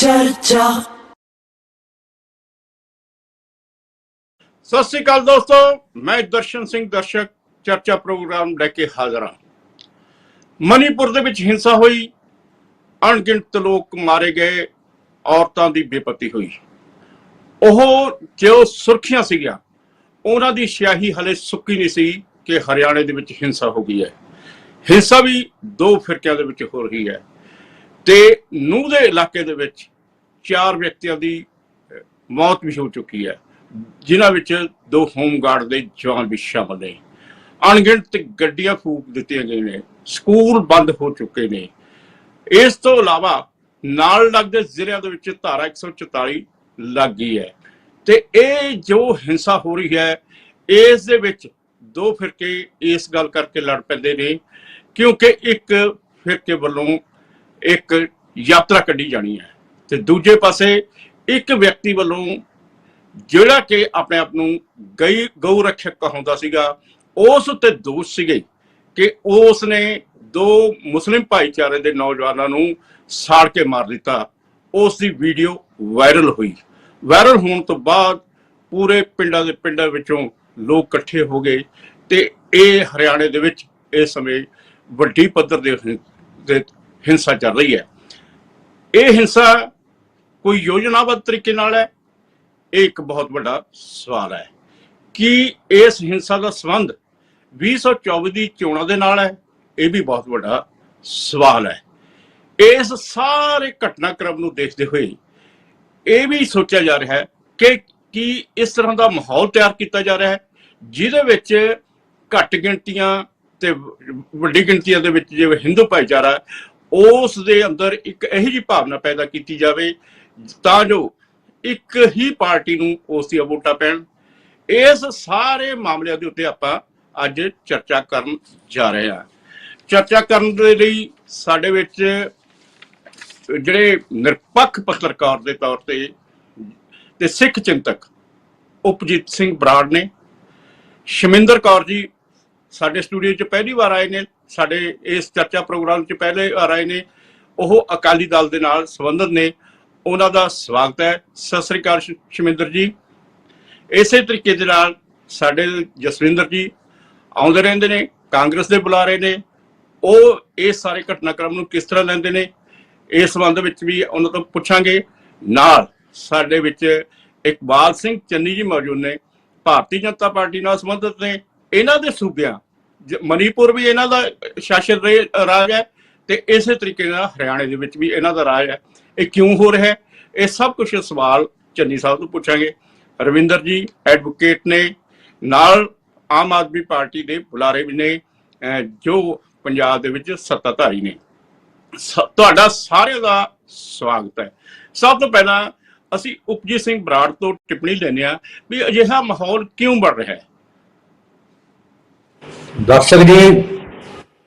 चर्चा। सत श्री अकाल दोस्तों, मैं दर्शन सिंह दर्शक चर्चा प्रोग्राम लेके हाजिर हाँ। मणिपुर दे विच हिंसा हुई, अणगिणत लोग मारे गए, औरतों की बेपत्ती हुई। ਉਹ जो सुर्खियां सीगियां उन्हां दी स्याही हले सुक्की नहीं सी कि हरियाणे दे विच हिंसा हो गई है। हिंसा भी दो फिरकिਆਂ ਦੇ ਵਿੱਚ हो रही है ते नूह ਦੇ इलाके ਦੇ ਵਿੱਚ 4 ਵਿਅਕਤੀਆਂ ਦੀ मौत भी हो चुकी है, जिन्हां विच 2 होमगार्ड ਦੇ जवान भी शामिल ने। अणगिणत ਗੱਡੀਆਂ फूक ਦਿੱਤੀਆਂ गई ने, स्कूल बंद हो चुके ने। इस तो इलावा नाल लगदे ਜ਼ਿਲ੍ਹਿਆਂ ਦੇ ਵਿੱਚ धारा 144 लग गई है। ते ये जो हिंसा हो रही है, इस दे विच 2 फिरके इस गल करके लड़ पैंदे ने क्योंकि एक फिरके वालों एक यात्रा कढ़ी जानी है ते दूजे पासे एक व्यक्ति वालों जिहड़ा कि अपने आप नूं गौ रक्षक कहाउंदा सीगा, उस उत्ते दोष सीगे कि उसने 2 मुस्लिम भाईचारे के नौजवानों नूं साड़ के मार दिता। उसकी वीडियो वायरल हुई। वायरल होने तो बाद पूरे पिंडां विचों लोग इकट्ठे हो गए ते ये हरियाणे दे विच इस समय वड्डी पद्धर दे हिंसा चल रही है। ये हिंसा कोई योजनाबद्ध तरीके नाल है, एक बहुत बड़ा सवाल है कि इस हिंसा का संबंध 2024 की चोणां दे नाल है, ये भी बहुत बड़ा सवाल है। इस सारे घटनाक्रम नूं देखते हुए ये भी सोचा जा रहा है कि इस तरह का माहौल तैयार किया जा रहा है जिहदे विच घट गिणतियां ते वड्डी गिणतियां दे विच जिवें हिंदू भाईचारा उस दे अंदर एक इहो जी भावना पैदा की जाए तां जो एक ही पार्टी नूं उस दी वोटां पैण। इस सारे मामलिਆਂ ਦੇ ਉੱਤੇ ਆਪਾਂ ਅੱਜ चर्चा करन जा रहे हैं। चर्चा करन दे लई ਸਾਡੇ ਵਿੱਚ ਜਿਹੜੇ निरपक्ष पत्रकार के तौर पर सिख चिंतक उपजीत सिंह बराड़ ने, शमिंदर कौर जी साडे स्टूडियो च पहली बार आए ने, साडे इस चर्चा प्रोग्राम च पहले बार आए ने। वो अकाली दल के नाल संबंधित ने, उन्हां दा स्वागत है। सत श्री अकाल शमिंदर जी। इस तरीके दे नाल साडे जसविंदर जी आउंदे रहिंदे ने, कांग्रेस के बुलारे ने। वो इस सारे घटनाक्रम नूं किस तरह लैंदे ने, इस संबंध में भी उन्होंने तो पूछांगे। नाल साडे विच इकबाल सिंह चन्नी जी मौजूद ने, भारतीय जनता पार्टी नाल संबंधित ने। इन्हां दे सूबियां मणिपुर भी इन्हां दा शासन राज है ते इस तरीके नाल हरियाणे दे विच भी इन्हां दा राज है। ये क्यों हो रहा है, ये सब कुछ सवाल चन्नी साहब तो पूछांगे। रविंदर जी एडवोकेट ने, नाल आम आदमी पार्टी के बुलारे भी ने जो पंजाब दे विच सत्ताधारी ने। ਤੁਹਾਡਾ ਸਾਰਿਆਂ ਦਾ ਸਵਾਗਤ ਹੈ। ਸਭ ਤੋਂ ਪਹਿਲਾਂ ਅਸੀਂ ਉਪਜੀਤ ਸਿੰਘ ਬਰਾੜ ਤੋਂ ਟਿੱਪਣੀ ਲੈਂਦੇ ਆ ਵੀ ਅਜਿਹਾ ਮਾਹੌਲ ਕਿਉਂ ਬਣ ਰਿਹਾ ਹੈ। ਦਰਸ਼ਕ ਜੀ,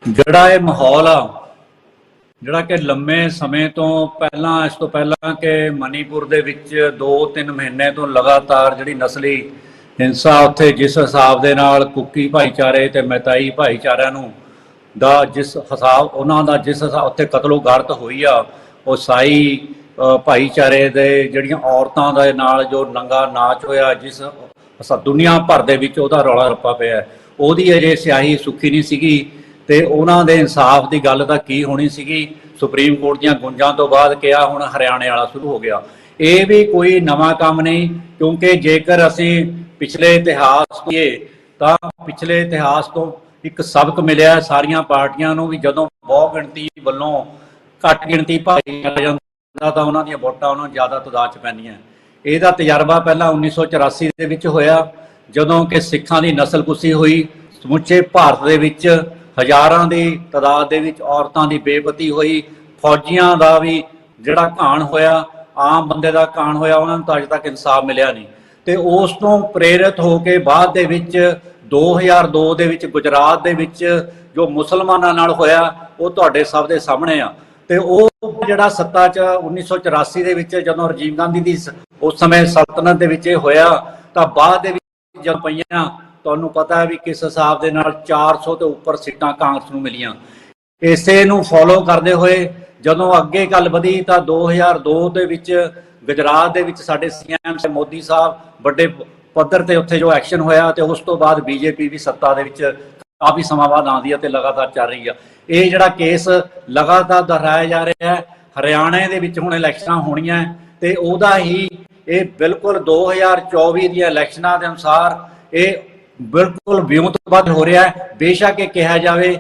ਜਿਹੜਾ ਇਹ ਮਾਹੌਲ ਆ, ਜਿਹੜਾ ਕਿ ਲੰਮੇ ਸਮੇਂ ਤੋਂ ਪਹਿਲਾਂ, ਇਸ ਤੋਂ ਪਹਿਲਾਂ ਕਿ ਮਣੀਪੁਰ ਦੇ ਵਿੱਚ 2-3 ਮਹੀਨੇ ਤੋਂ ਲਗਾਤਾਰ ਜਿਹੜੀ ਨਸਲੀ ਹਿੰਸਾ ਉੱਥੇ ਜਿਸ ਹਿਸਾਬ ਦੇ ਨਾਲ ਕੁੱਕੀ ਭਾਈਚਾਰੇ ਤੇ ਮੈਤਾਈ ਭਾਈਚਾਰਿਆਂ ਨੂੰ ਦਾ ਜਿਸ ਹਿਸਾਬ ਉਹਨਾਂ ਦਾ ਜਿਸ ਹਿਸਾਬ ਉੱਥੇ ਕਤਲੋਗਾਰਤ ਹੋਈ ਆ, ਉਹ ਸਾਈ ਭਾਈਚਾਰੇ ਦੇ ਜਿਹੜੀਆਂ ਔਰਤਾਂ ਦੇ ਨਾਲ ਜੋ ਨੰਗਾ ਨਾਚ ਹੋਇਆ, ਜਿਸ ਦੁਨੀਆ ਭਰ ਦੇ ਵਿੱਚ ਉਹਦਾ ਰੌਲਾ ਰੱਪਾ ਪਿਆ, ਉਹਦੀ ਅਜੇ ਸਿਆਹੀ ਸੁੱਖੀ ਨਹੀਂ ਸੀਗੀ। ਤੇ ਉਹਨਾਂ ਦੇ ਇਨਸਾਫ ਦੀ ਗੱਲ ਤਾਂ ਕੀ ਹੋਣੀ ਸੀਗੀ। ਸੁਪਰੀਮ ਕੋਰਟ ਦੀਆਂ ਗੁੰਜਾਂ ਤੋਂ ਬਾਅਦ ਕਿਹਾ ਹੁਣ ਹਰਿਆਣੇ ਵਾਲਾ ਸ਼ੁਰੂ ਹੋ ਗਿਆ। ਇਹ ਵੀ ਕੋਈ ਨਵਾਂ ਕੰਮ ਨਹੀਂ, ਕਿਉਂਕਿ ਜੇਕਰ ਅਸੀਂ ਪਿਛਲੇ ਇਤਿਹਾਸ ਪੜ੍ਹੀਏ ਤਾਂ ਪਿਛਲੇ ਇਤਿਹਾਸ ਤੋਂ ਇੱਕ ਸਬਕ ਮਿਲਿਆ ਸਾਰੀਆਂ ਪਾਰਟੀਆਂ ਨੂੰ ਵੀ ਜਦੋਂ ਬਹੁ ਗਿਣਤੀ ਵੱਲੋਂ ਘੱਟ ਗਿਣਤੀ ਭਾਈ ਜਾਂਦਾ ਤਾਂ ਉਹਨਾਂ ਦੀਆਂ ਵੋਟਾਂ ਉਹਨਾਂ ਨੂੰ ਜ਼ਿਆਦਾ ਤਾਦਾਦ 'ਚ ਪੈਂਦੀਆਂ। ਇਹਦਾ ਤਜਰਬਾ ਪਹਿਲਾਂ 1984 ਦੇ ਵਿੱਚ ਹੋਇਆ, ਜਦੋਂ ਕਿ ਸਿੱਖਾਂ ਦੀ ਨਸਲਕੁਸ਼ੀ ਹੋਈ। ਸਮੁੱਚੇ ਭਾਰਤ ਦੇ ਵਿੱਚ ਹਜ਼ਾਰਾਂ ਦੀ ਤਾਦਾਦ ਦੇ ਵਿੱਚ ਔਰਤਾਂ ਦੀ ਬੇਪਤੀ ਹੋਈ। ਫੌਜੀਆਂ ਦਾ ਵੀ ਜਿਹੜਾ ਘਾਣ ਹੋਇਆ, ਆਮ ਬੰਦੇ ਦਾ ਘਾਣ ਹੋਇਆ, ਉਹਨਾਂ ਨੂੰ ਤਾਂ ਅਜੇ ਤੱਕ ਇਨਸਾਫ ਮਿਲਿਆ ਨਹੀਂ। ਤੇ ਉਸ ਤੋਂ ਪ੍ਰੇਰਿਤ ਹੋ ਕੇ ਬਾਅਦ ਦੇ ਵਿੱਚ 2002 ਦੇ ਵਿੱਚ ਗੁਜਰਾਤ ਦੇ ਵਿੱਚ ਜੋ ਮੁਸਲਮਾਨਾਂ ਨਾਲ ਹੋਇਆ, ਉਹ ਤੁਹਾਡੇ ਸਭ ਦੇ ਸਾਹਮਣੇ ਆ। ਤੇ ਉਹ ਜਿਹੜਾ ਸੱਤਾ 'ਚ 1984 ਦੇ ਵਿੱਚ ਜਦੋਂ ਰਾਜੀਵ ਗਾਂਧੀ ਦੀ ਉਸ ਸਮੇਂ ਸਲਤਨਤ ਦੇ ਵਿੱਚ ਇਹ ਹੋਇਆ, ਤਾਂ ਬਾਅਦ ਦੇ ਵਿੱਚ ਜਦ ਪਈਆਂ ਤੁਹਾਨੂੰ ਪਤਾ ਹੈ ਵੀ ਕਿਸ ਹਿਸਾਬ ਦੇ ਨਾਲ 400 ਤੋਂ ਉੱਪਰ ਸੀਟਾਂ ਕਾਂਗਰਸ ਨੂੰ ਮਿਲੀਆਂ। ਇਸੇ ਨੂੰ ਫੋਲੋ ਕਰਦੇ ਹੋਏ ਜਦੋਂ ਅੱਗੇ ਗੱਲ ਵਧੀ ਤਾਂ 2002 ਦੇ ਵਿੱਚ ਗੁਜਰਾਤ ਦੇ ਵਿੱਚ ਸਾਡੇ ਸੀਐਮ ਮੋਦੀ ਸਾਹਿਬ ਵੱਡੇ ਪੱਧਰ ਤੇ ਉੱਥੇ ਜੋ ਐਕਸ਼ਨ ਹੋਇਆ, ਤੇ ਉਸ ਤੋਂ ਬਾਅਦ ਬੀਜੇਪੀ ਵੀ ਸੱਤਾ ਦੇ ਵਿੱਚ ਕਾਫੀ ਸਮਾਂ ਬਾਅਦ ਆਉਂਦੀ ਹੈ ਤੇ ਲਗਾਤਾਰ ਚੱਲ ਰਹੀ ਆ। ਇਹ ਜਿਹੜਾ ਕੇਸ ਲਗਾਤਾਰ ਦੁਹਰਾਇਆ ਜਾ ਰਿਹਾ ਹੈ। ਹਰਿਆਣੇ ਦੇ ਵਿੱਚ ਹੁਣ ਇਲੈਕਸ਼ਨਾਂ ਹੋਣੀਆਂ ਤੇ ਉਹਦਾ ਹੀ ਇਹ ਬਿਲਕੁਲ 2024 ਦੀਆਂ ਇਲੈਕਸ਼ਨਾਂ ਦੇ ਅਨੁਸਾਰ ਇਹ ਬਿਲਕੁਲ ਵਿਉਂਤਬੱਧ ਹੋ ਰਿਹਾ ਹੈ। ਬੇਸ਼ੱਕ ਇਹ ਕਿਹਾ ਜਾਵੇ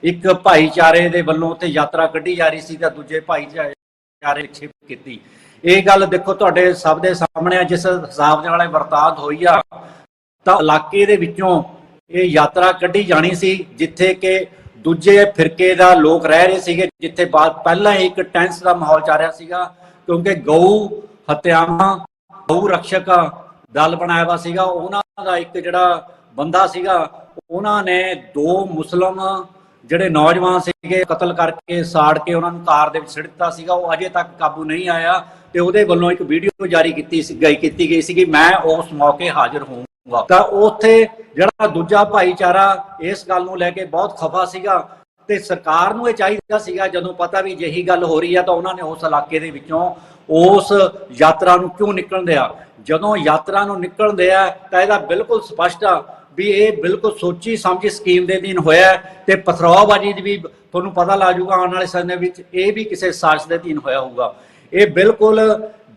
ਇੱਕ ਭਾਈਚਾਰੇ ਦੇ ਵੱਲੋਂ ਉੱਥੇ ਯਾਤਰਾ ਕੱਢੀ ਜਾ ਰਹੀ ਸੀ ਤਾਂ ਦੂਜੇ ਭਾਈਚਾਰੇ ਪਿੱਛੇ ਕੀਤੀ। ਇਹ ਗੱਲ ਦੇਖੋ ਤੁਹਾਡੇ ਸਭ ਦੇ ਸਾਹਮਣੇ ਆ, ਜਿਸ ਹਿਸਾਬ ਦੇ ਨਾਲ ਵਰਤਾਂਤ ਹੋਈ ਆ ਤਾਂ ਇਲਾਕੇ ਦੇ ਵਿੱਚੋਂ ਇਹ ਯਾਤਰਾ ਕੱਢੀ ਜਾਣੀ ਸੀ ਜਿੱਥੇ ਕਿ ਦੂਜੇ ਫਿਰਕੇ ਦਾ ਲੋਕ ਰਹਿ ਰਹੇ ਸੀਗੇ, ਜਿੱਥੇ ਪਹਿਲਾਂ ਹੀ ਇੱਕ ਟੈਂਸ ਦਾ ਮਾਹੌਲ ਚੱਲ ਰਿਹਾ ਸੀਗਾ ਕਿਉਂਕਿ ਗਊ ਹੱਤਿਆਵਾਂ ਗਊ ਰਕਸ਼ਕ ਦਲ ਬਣਾਇਆ ਵਾ ਸੀਗਾ। ਉਹਨਾਂ ਦਾ ਇੱਕ ਜਿਹੜਾ ਬੰਦਾ ਸੀਗਾ, ਉਹਨਾਂ ਨੇ 2 ਮੁਸਲਮ ਜਿਹੜੇ ਨੌਜਵਾਨ ਸੀਗੇ ਕਤਲ ਕਰਕੇ ਸਾੜ ਕੇ ਉਹਨਾਂ ਨੂੰ ਕਾਰ ਦੇ ਵਿੱਚ ਸਿੱਟ ਦਿੱਤਾ ਸੀਗਾ। ਉਹ ਅਜੇ ਤੱਕ ਕਾਬੂ ਨਹੀਂ ਆਇਆ ਤੇ ਉਹਦੇ ਵੱਲੋਂ ਇੱਕ ਵੀਡੀਓ ਜਾਰੀ ਕੀਤੀ ਗਈ ਸੀ ਕਿ ਮੈਂ ਉਸ ਮੌਕੇ ਹਾਜ਼ਰ ਹੋਊਂਗਾ। ਤਾਂ ਉੱਥੇ ਜਿਹੜਾ ਦੂਜਾ ਭਾਈਚਾਰਾ ਇਸ ਗੱਲ ਨੂੰ ਲੈ ਕੇ ਬਹੁਤ ਖਫਾ ਸੀਗਾ ਤੇ ਸਰਕਾਰ ਨੂੰ ਇਹ ਚਾਹੀਦਾ ਸੀਗਾ ਜਦੋਂ ਪਤਾ ਵੀ ਜਿਹੀ ਗੱਲ ਹੋ ਰਹੀ ਹੈ ਤਾਂ ਉਹਨਾਂ ਨੇ ਉਸ ਇਲਾਕੇ ਦੇ ਵਿੱਚੋਂ ਉਸ ਯਾਤਰਾ ਨੂੰ ਕਿਉਂ ਨਿਕਲਣ ਦਿਆ। ਜਦੋਂ ਯਾਤਰਾ ਨੂੰ ਨਿਕਲਣ ਦਿਆ ਤਾਂ ਇਹਦਾ ਬਿਲਕੁਲ ਸਪਸ਼ਟ ਆ ਵੀ ਇਹ ਬਿਲਕੁਲ ਸੋਚੀ ਸਮਝੀ ਸਕੀਮ ਦੇ ਅਧੀਨ ਹੋਇਆ ਤੇ ਪਥਰਾਓਬਾਜ਼ੀ ਦੀ ਵੀ ਤੁਹਾਨੂੰ ਪਤਾ ਲੱਗ ਜਾਊਗਾ ਆਉਣ ਵਾਲੇ ਸਮੇਂ ਵਿੱਚ ਇਹ ਵੀ ਕਿਸੇ ਸਾਜ਼ਿਸ਼ ਦੇ ਅਧੀਨ ਹੋਇਆ ਹੋਊਗਾ। ਇਹ ਬਿਲਕੁਲ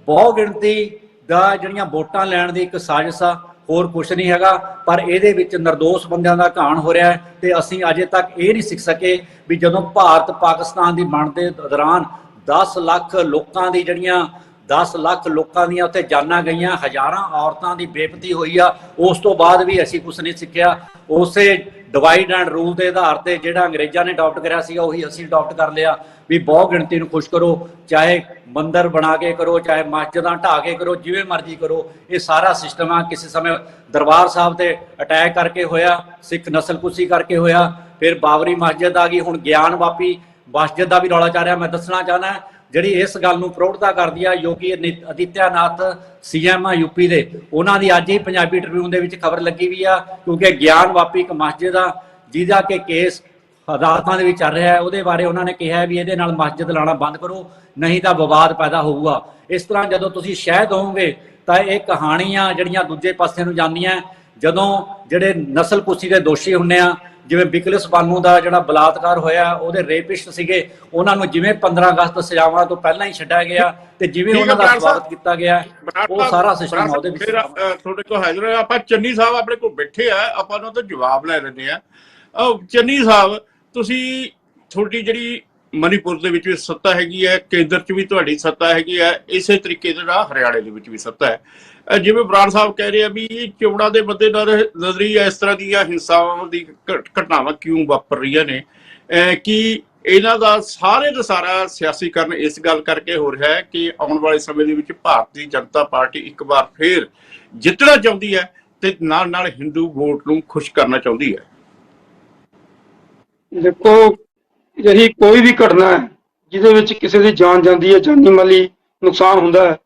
ਬਹੁ ਗਿਣਤੀ ਦਾ ਜਿਹੜੀਆਂ ਵੋਟਾਂ ਲੈਣ ਦੀ ਇੱਕ ਸਾਜ਼ਿਸ਼ ਆ, ਹੋਰ ਕੁਝ ਨਹੀਂ ਹੈਗਾ। ਪਰ ਇਹਦੇ ਵਿੱਚ ਨਿਰਦੋਸ਼ ਬੰਦਿਆਂ ਦਾ ਘਾਣ ਹੋ ਰਿਹਾ ਹੈ ਤੇ ਅਸੀਂ ਅਜੇ ਤੱਕ ਇਹ ਨਹੀਂ ਸਿੱਖ ਸਕੇ ਵੀ ਜਦੋਂ ਭਾਰਤ ਪਾਕਿਸਤਾਨ ਦੀ ਵੰਡ ਦੇ ਦੌਰਾਨ 10 ਲੱਖ ਲੋਕਾਂ ਦੀ ਜਿਹੜੀਆਂ 10 ਲੱਖ ਲੋਕਾਂ ਦੀਆਂ ਉੱਥੇ ਜਾਨਾਂ ਗਈਆਂ, ਹਜ਼ਾਰਾਂ ਔਰਤਾਂ ਦੀ ਬੇਪਤੀ ਹੋਈ ਆ, ਉਸ ਤੋਂ ਬਾਅਦ ਵੀ ਅਸੀਂ ਕੁਝ ਨਹੀਂ ਸਿੱਖਿਆ। ਉਸੇ ਡਿਵਾਈਡ ਐਂਡ ਰੂਲ ਦੇ ਆਧਾਰ ਤੇ ਜਿਹੜਾ ਅੰਗਰੇਜ਼ਾਂ ਨੇ ਅਡਾਪਟ ਕਰਿਆ ਸੀਗਾ ਉਹੀ ਅਸੀਂ ਅਡਾਪਟ ਕਰ ਲਿਆ ਵੀ ਬਹੁ ਗਿਣਤੀ ਨੂੰ ਖੁਸ਼ ਕਰੋ, ਚਾਹੇ ਮੰਦਰ ਬਣਾ ਕੇ ਕਰੋ, ਚਾਹੇ ਮਸਜਿਦਾਂ ਢਾਹ ਕੇ ਕਰੋ, ਜਿਵੇਂ ਮਰਜ਼ੀ ਕਰੋ। ਇਹ ਸਾਰਾ ਸਿਸਟਮ ਆ ਕਿਸੇ ਸਮੇਂ ਦਰਬਾਰ ਸਾਹਿਬ ਤੇ ਅਟੈਕ ਕਰਕੇ ਹੋਇਆ, ਸਿੱਖ ਨਸਲਕੁਸ਼ੀ ਕਰਕੇ ਹੋਇਆ, ਫਿਰ ਬਾਬਰੀ ਮਸਜਿਦ ਆ ਗਈ, ਹੁਣ ਗਿਆਨ ਵਾਪੀ ਮਸਜਿਦ ਦਾ ਵੀ ਰੌਲਾ ਚੱਲ ਰਿਹਾ। ਮੈਂ ਦੱਸਣਾ ਚਾਹੁੰਦਾ ਜਿਹੜੀ ਇਸ ਗੱਲ ਨੂੰ ਪ੍ਰੋੜਤਾ ਕਰਦੀ ਆ ਯੋਗੀ ਆਦਿੱਤਿਆਨਾਥ ਸੀਐਮ ਆ ਯੂਪੀ ਦੇ, ਉਹਨਾਂ ਦੀ ਅੱਜ ਹੀ ਪੰਜਾਬੀ ਟ੍ਰਿਬਿਊਨ ਦੇ ਵਿੱਚ ਖਬਰ ਲੱਗੀ ਵੀ ਆ ਕਿਉਂਕਿ ਗਿਆਨ ਵਾਪੀ ਇੱਕ ਮਸਜਿਦ ਆ ਜਿਹਦਾ ਕਿ ਕੇਸ ਅਦਾਲਤਾਂ ਦੇ ਵਿੱਚ ਚੱਲ ਰਿਹਾ ਹੈ। ਉਹਦੇ ਬਾਰੇ ਉਹਨਾਂ ਨੇ ਕਿਹਾ ਵੀ ਇਹਦੇ ਨਾਲ ਮਸਜਿਦ ਲਾਣਾ ਬੰਦ ਕਰੋ ਨਹੀਂ ਤਾਂ ਵਿਵਾਦ ਪੈਦਾ ਹੋਊਗਾ। ਇਸ ਤਰ੍ਹਾਂ ਜਦੋਂ ਤੁਸੀਂ ਸ਼ਹਿਦ ਹੋਵੋਗੇ ਤਾਂ ਇਹ ਕਹਾਣੀਆਂ ਜਿਹੜੀਆਂ ਦੂਜੇ ਪਾਸੇ ਨੂੰ ਜਾਂਦੀਆਂ। ਜਦੋਂ ਜਿਹੜੇ ਨਸਲਕੁਸ਼ੀ ਦੇ ਦੋਸ਼ੀ ਹੁੰਦੇ ਆ ਜਿਵੇਂ ਬਿਕਲਿਸ ਬਾਨੂ ਦਾ ਜਿਹੜਾ ਬਲਾਤਕਾਰ ਹੋਇਆ ਉਹਦੇ ਰੇਪਿਸਟ ਸੀਗੇ, ਉਹਨਾਂ ਨੂੰ ਜਿਵੇਂ 15 ਅਗਸਤ ਸਜ਼ਾਵਾਂ ਤੋਂ ਪਹਿਲਾਂ ਹੀ ਛੱਡਿਆ ਗਿਆ ਤੇ ਜਿਵੇਂ ਉਹਨਾਂ ਦਾ ਸਵਾਗਤ ਕੀਤਾ ਗਿਆ ਉਹ ਸਾਰਾ ਸਿਸਟਮ ਉਹਦੇ ਵਿੱਚ। ਤੁਹਾਡੇ ਕੋਲ ਹਾਜ਼ਰ ਆਪਾਂ ਚੰਨੀ ਸਾਹਿਬ ਆਪਣੇ ਕੋਲ ਬੈਠੇ ਆ, ਆਪਾਂ ਉਹਨਾਂ ਤੋਂ ਜਵਾਬ ਲੈ ਲੈਂਦੇ ਆ। ਚੰਨੀ ਸਾਹਿਬ, ਤੁਸੀਂ ਤੁਹਾਡੀ ਜਿਹੜੀ ਮਨੀਪੁਰ ਦੇ ਵਿੱਚ ਵੀ ਸੱਤਾ ਹੈਗੀ ਹੈ, ਕੇਂਦਰ 'ਚ ਵੀ ਤੁਹਾਡੀ ਸੱਤਾ ਹੈਗੀ ਹੈ, ਇਸੇ ਤਰੀਕੇ ਦੇ ਨਾਲ ਹਰਿਆਣੇ ਦੇ ਵਿੱਚ ਵੀ ਸੱਤਾ ਹੈ। ਜਿਵੇਂ ਬਰਾੜ ਸਾਹਿਬ ਕਹਿ ਰਹੇ ਆ ਵੀ ਚੋਣਾਂ ਦੇ ਮੱਦੇ ਨਜ਼ਰੀਆ ਇਸ ਤਰ੍ਹਾਂ ਦੀਆਂ ਹਿੰਸਾਵਾਂ ਦੀ ਘਟਨਾਵਾਂ ਕਿਉਂ ਵਾਪਰ ਰਹੀਆਂ ਨੇ, ਕਿ ਇਹਨਾਂ ਦਾ ਸਾਰੇ ਦਾ ਸਾਰਾ ਸਿਆਸੀਕਰਨ ਇਸ ਗੱਲ ਕਰਕੇ ਹੋ ਰਿਹਾ ਹੈ ਕਿ ਆਉਣ ਵਾਲੇ ਸਮੇਂ ਦੇ ਵਿੱਚ ਭਾਰਤੀ ਜਨਤਾ ਪਾਰਟੀ ਇੱਕ ਵਾਰ ਫੇਰ ਜਿੱਤਣਾ ਚਾਹੁੰਦੀ ਹੈ ਤੇ ਨਾਲ ਨਾਲ ਹਿੰਦੂ ਵੋਟ ਨੂੰ ਖੁਸ਼ ਕਰਨਾ ਚਾਹੁੰਦੀ ਹੈ। ਦੇਖੋ, ਜਿਹੜੀ ਕੋਈ ਵੀ ਘਟਨਾ ਹੈ ਜਿਹਦੇ ਵਿੱਚ ਕਿਸੇ ਦੀ ਜਾਨ ਜਾਂਦੀ ਹੈ, ਜਾਨੀ ਮਾਲੀ ਨੁਕਸਾਨ ਹੁੰਦਾ ਹੈ,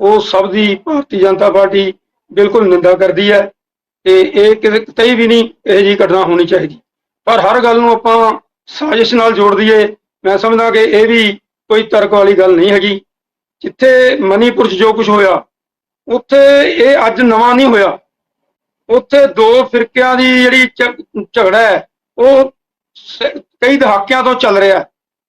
ਉਹ ਸਭ ਦੀ ਭਾਰਤੀ ਜਨਤਾ ਪਾਰਟੀ ਬਿਲਕੁਲ ਨਿੰਦਾ ਕਰਦੀ ਹੈ ਤੇ ਇਹ ਕਿਤੇ ਵੀ ਨਹੀਂ ਇਹੋ ਜਿਹੀ ਘਟਨਾ ਹੋਣੀ ਚਾਹੀਦੀ। ਪਰ ਹਰ ਗੱਲ ਨੂੰ ਆਪਾਂ ਸਾਜ਼ਿਸ਼ ਨਾਲ ਜੋੜ ਦਈਏ, ਮੈਂ ਸਮਝਦਾ ਕਿ ਇਹ ਵੀ ਕੋਈ ਤਰਕ ਵਾਲੀ ਗੱਲ ਨਹੀਂ ਹੈਗੀ। ਜਿੱਥੇ ਮਨੀਪੁਰ 'ਚ ਜੋ ਕੁਝ ਹੋਇਆ ਉੱਥੇ ਇਹ ਅੱਜ ਨਵਾਂ ਨਹੀਂ ਹੋਇਆ। ਉੱਥੇ 2 ਫਿਰਕਿਆਂ ਦੀ ਜਿਹੜੀ ਝਗੜਾ ਹੈ ਉਹ ਕਈ ਦਹਾਕਿਆਂ ਤੋਂ ਚੱਲ ਰਿਹਾ।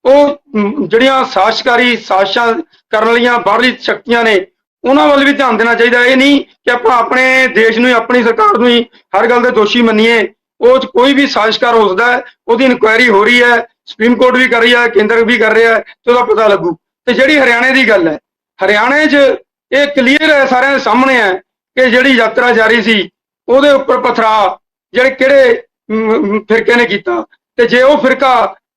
ਉਹ ਜਿਹੜੀਆਂ ਸਾਜ਼ਿਸ਼ਾਂ ਕਰਨ ਵਾਲੀਆਂ ਬਾਹਰਲੀ ਸ਼ਕਤੀਆਂ ਨੇ ਉਹਨਾਂ ਵੱਲ ਵੀ ਧਿਆਨ ਦੇਣਾ ਚਾਹੀਦਾ। ਇਹ ਨਹੀਂ ਕਿ ਆਪਾਂ ਆਪਣੇ ਦੇਸ਼ ਨੂੰ ਹੀ ਆਪਣੀ ਸਰਕਾਰ ਨੂੰ ਹੀ ਹਰ ਗੱਲ ਦੇ ਦੋਸ਼ੀ ਮੰਨੀਏ। ਉਹ 'ਚ ਕੋਈ ਵੀ ਸਾਜ਼ਿਸ਼ਕਾਰ ਹੋ ਸਕਦਾ ਹੈ, ਉਹਦੀ ਇਨਕੁਆਇਰੀ ਹੋ ਰਹੀ ਹੈ, ਸੁਪਰੀਮ ਕੋਰਟ ਵੀ ਕਰ ਰਹੀ ਹੈ, ਕੇਂਦਰ ਵੀ ਕਰ ਰਿਹਾ ਹੈ ਤੇ ਉਹਦਾ ਪਤਾ ਲੱਗੂ। ਤੇ ਜਿਹੜੀ ਹਰਿਆਣੇ ਦੀ ਗੱਲ ਹੈ, ਹਰਿਆਣੇ 'ਚ ਇਹ ਕਲੀਅਰ ਹੈ, ਸਾਰਿਆਂ ਦੇ ਸਾਹਮਣੇ ਹੈ ਕਿ ਜਿਹੜੀ ਯਾਤਰਾ ਜਾਰੀ ਸੀ ਉਹਦੇ ਉੱਪਰ ਪਥਰਾ ਜਿਹੜੇ ਕਿਹੜੇ ਫਿਰਕੇ ਨੇ ਕੀਤਾ। ਤੇ ਜੇ ਉਹ ਫਿਰਕਾ